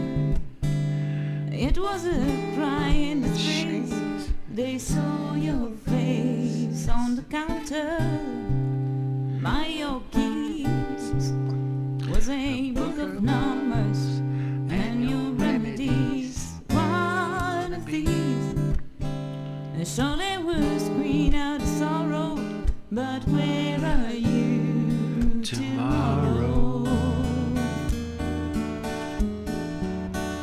It was a cry in the streets. They saw your face on the counter. By your keys was a book of numbers and your remedies. One of these. And so they will screen out the sorrow. But where are you tomorrow?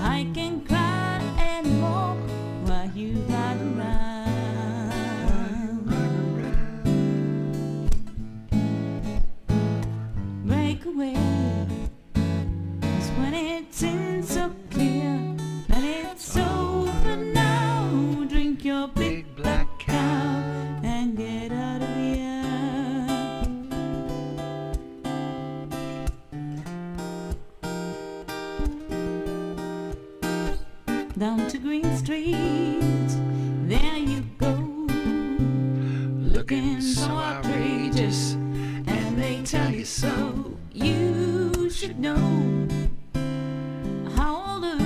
I can't cry anymore while you ride around. Break away, 'cause when it seems so clear that it's over now, drink your big black cow and get out of here. Down to Green Street, there you go, looking so outrageous, and they tell you so. You should know how all the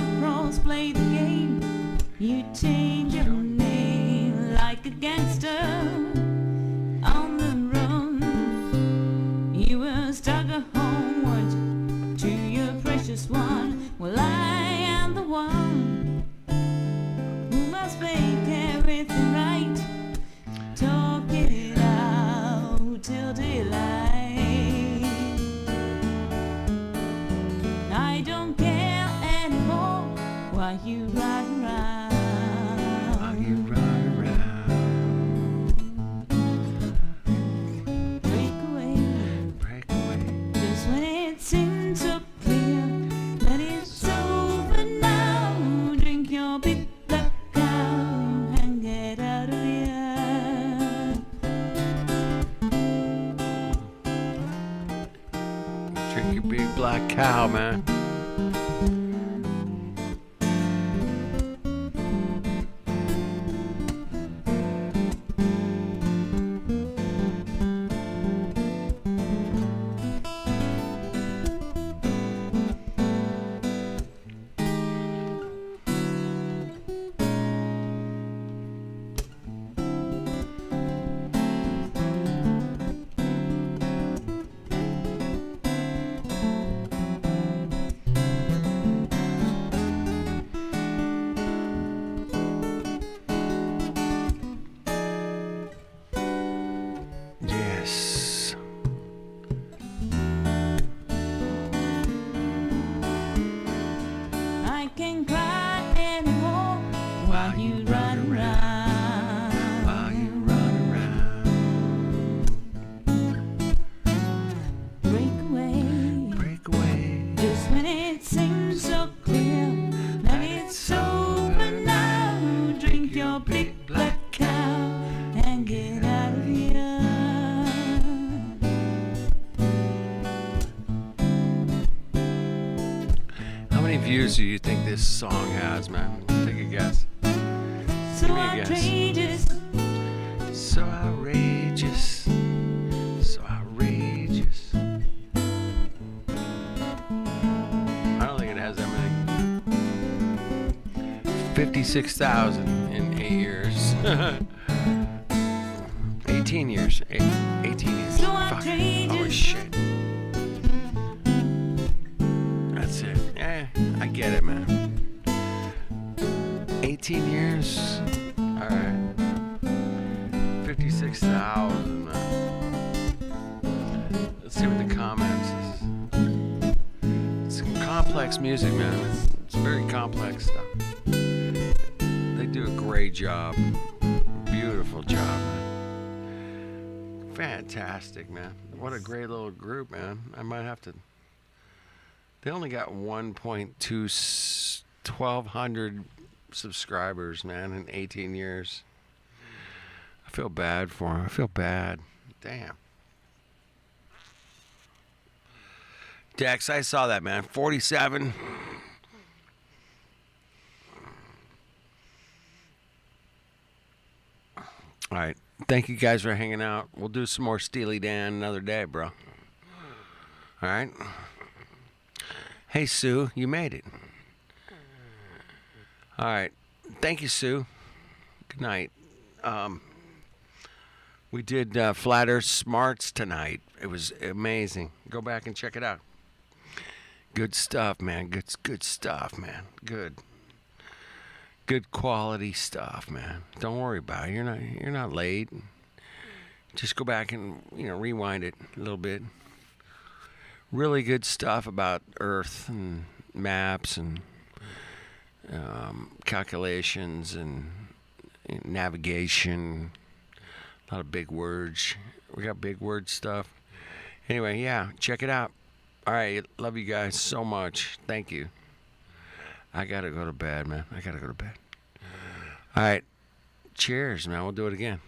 just one. Well, I am the one who must make everything right. Talk it out till daylight. I don't care anymore while you ride around. While you ride around. Break away. Break away. Just when it seems so clear that it's over now, drink your big black cow and get out of here. Drink your big black cow, man. Yes. I can't cry anymore while you run around. While you run around. Break away. Break away. Just when it seems so clear that it's over now, drink your big black cow and get out of here. How many views do you think this song has, man? Take a guess. So Give me a guess. outrageous, So outrageous. So outrageous. I don't think it has that many. 56,000 in 8 years. 18 years. 18 years. So Fuck. outrageous. Holy shit. That's it. Yeah, I get it, man. 18 years. All right. 56,000, man. Let's see what the comments is. It's complex music, man. It's very complex stuff. They do a great job. Beautiful job, man. Fantastic, man. What a great little group, man. I might have to. They only got 1,200 subscribers, man, in 18 years. I feel bad for them. I feel bad. Damn. Dex, I saw that, man. 47. All right. Thank you guys for hanging out. We'll do some more Steely Dan another day, bro. All right. Hey, Sue, you made it. All right. Thank you, Sue. Good night. We did Flat Earth Smarts tonight. It was amazing. Go back and check it out. Good stuff, man. Good stuff, man. Good quality stuff, man. Don't worry about it. You're not late. Just go back and rewind it a little bit. Really good stuff about Earth and maps and calculations and navigation. A lot of big words. We got big word stuff. Anyway, yeah, check it out. All right, love you guys so much. Thank you. I gotta go to bed, man. I gotta go to bed. All right, cheers, man. We'll do it again.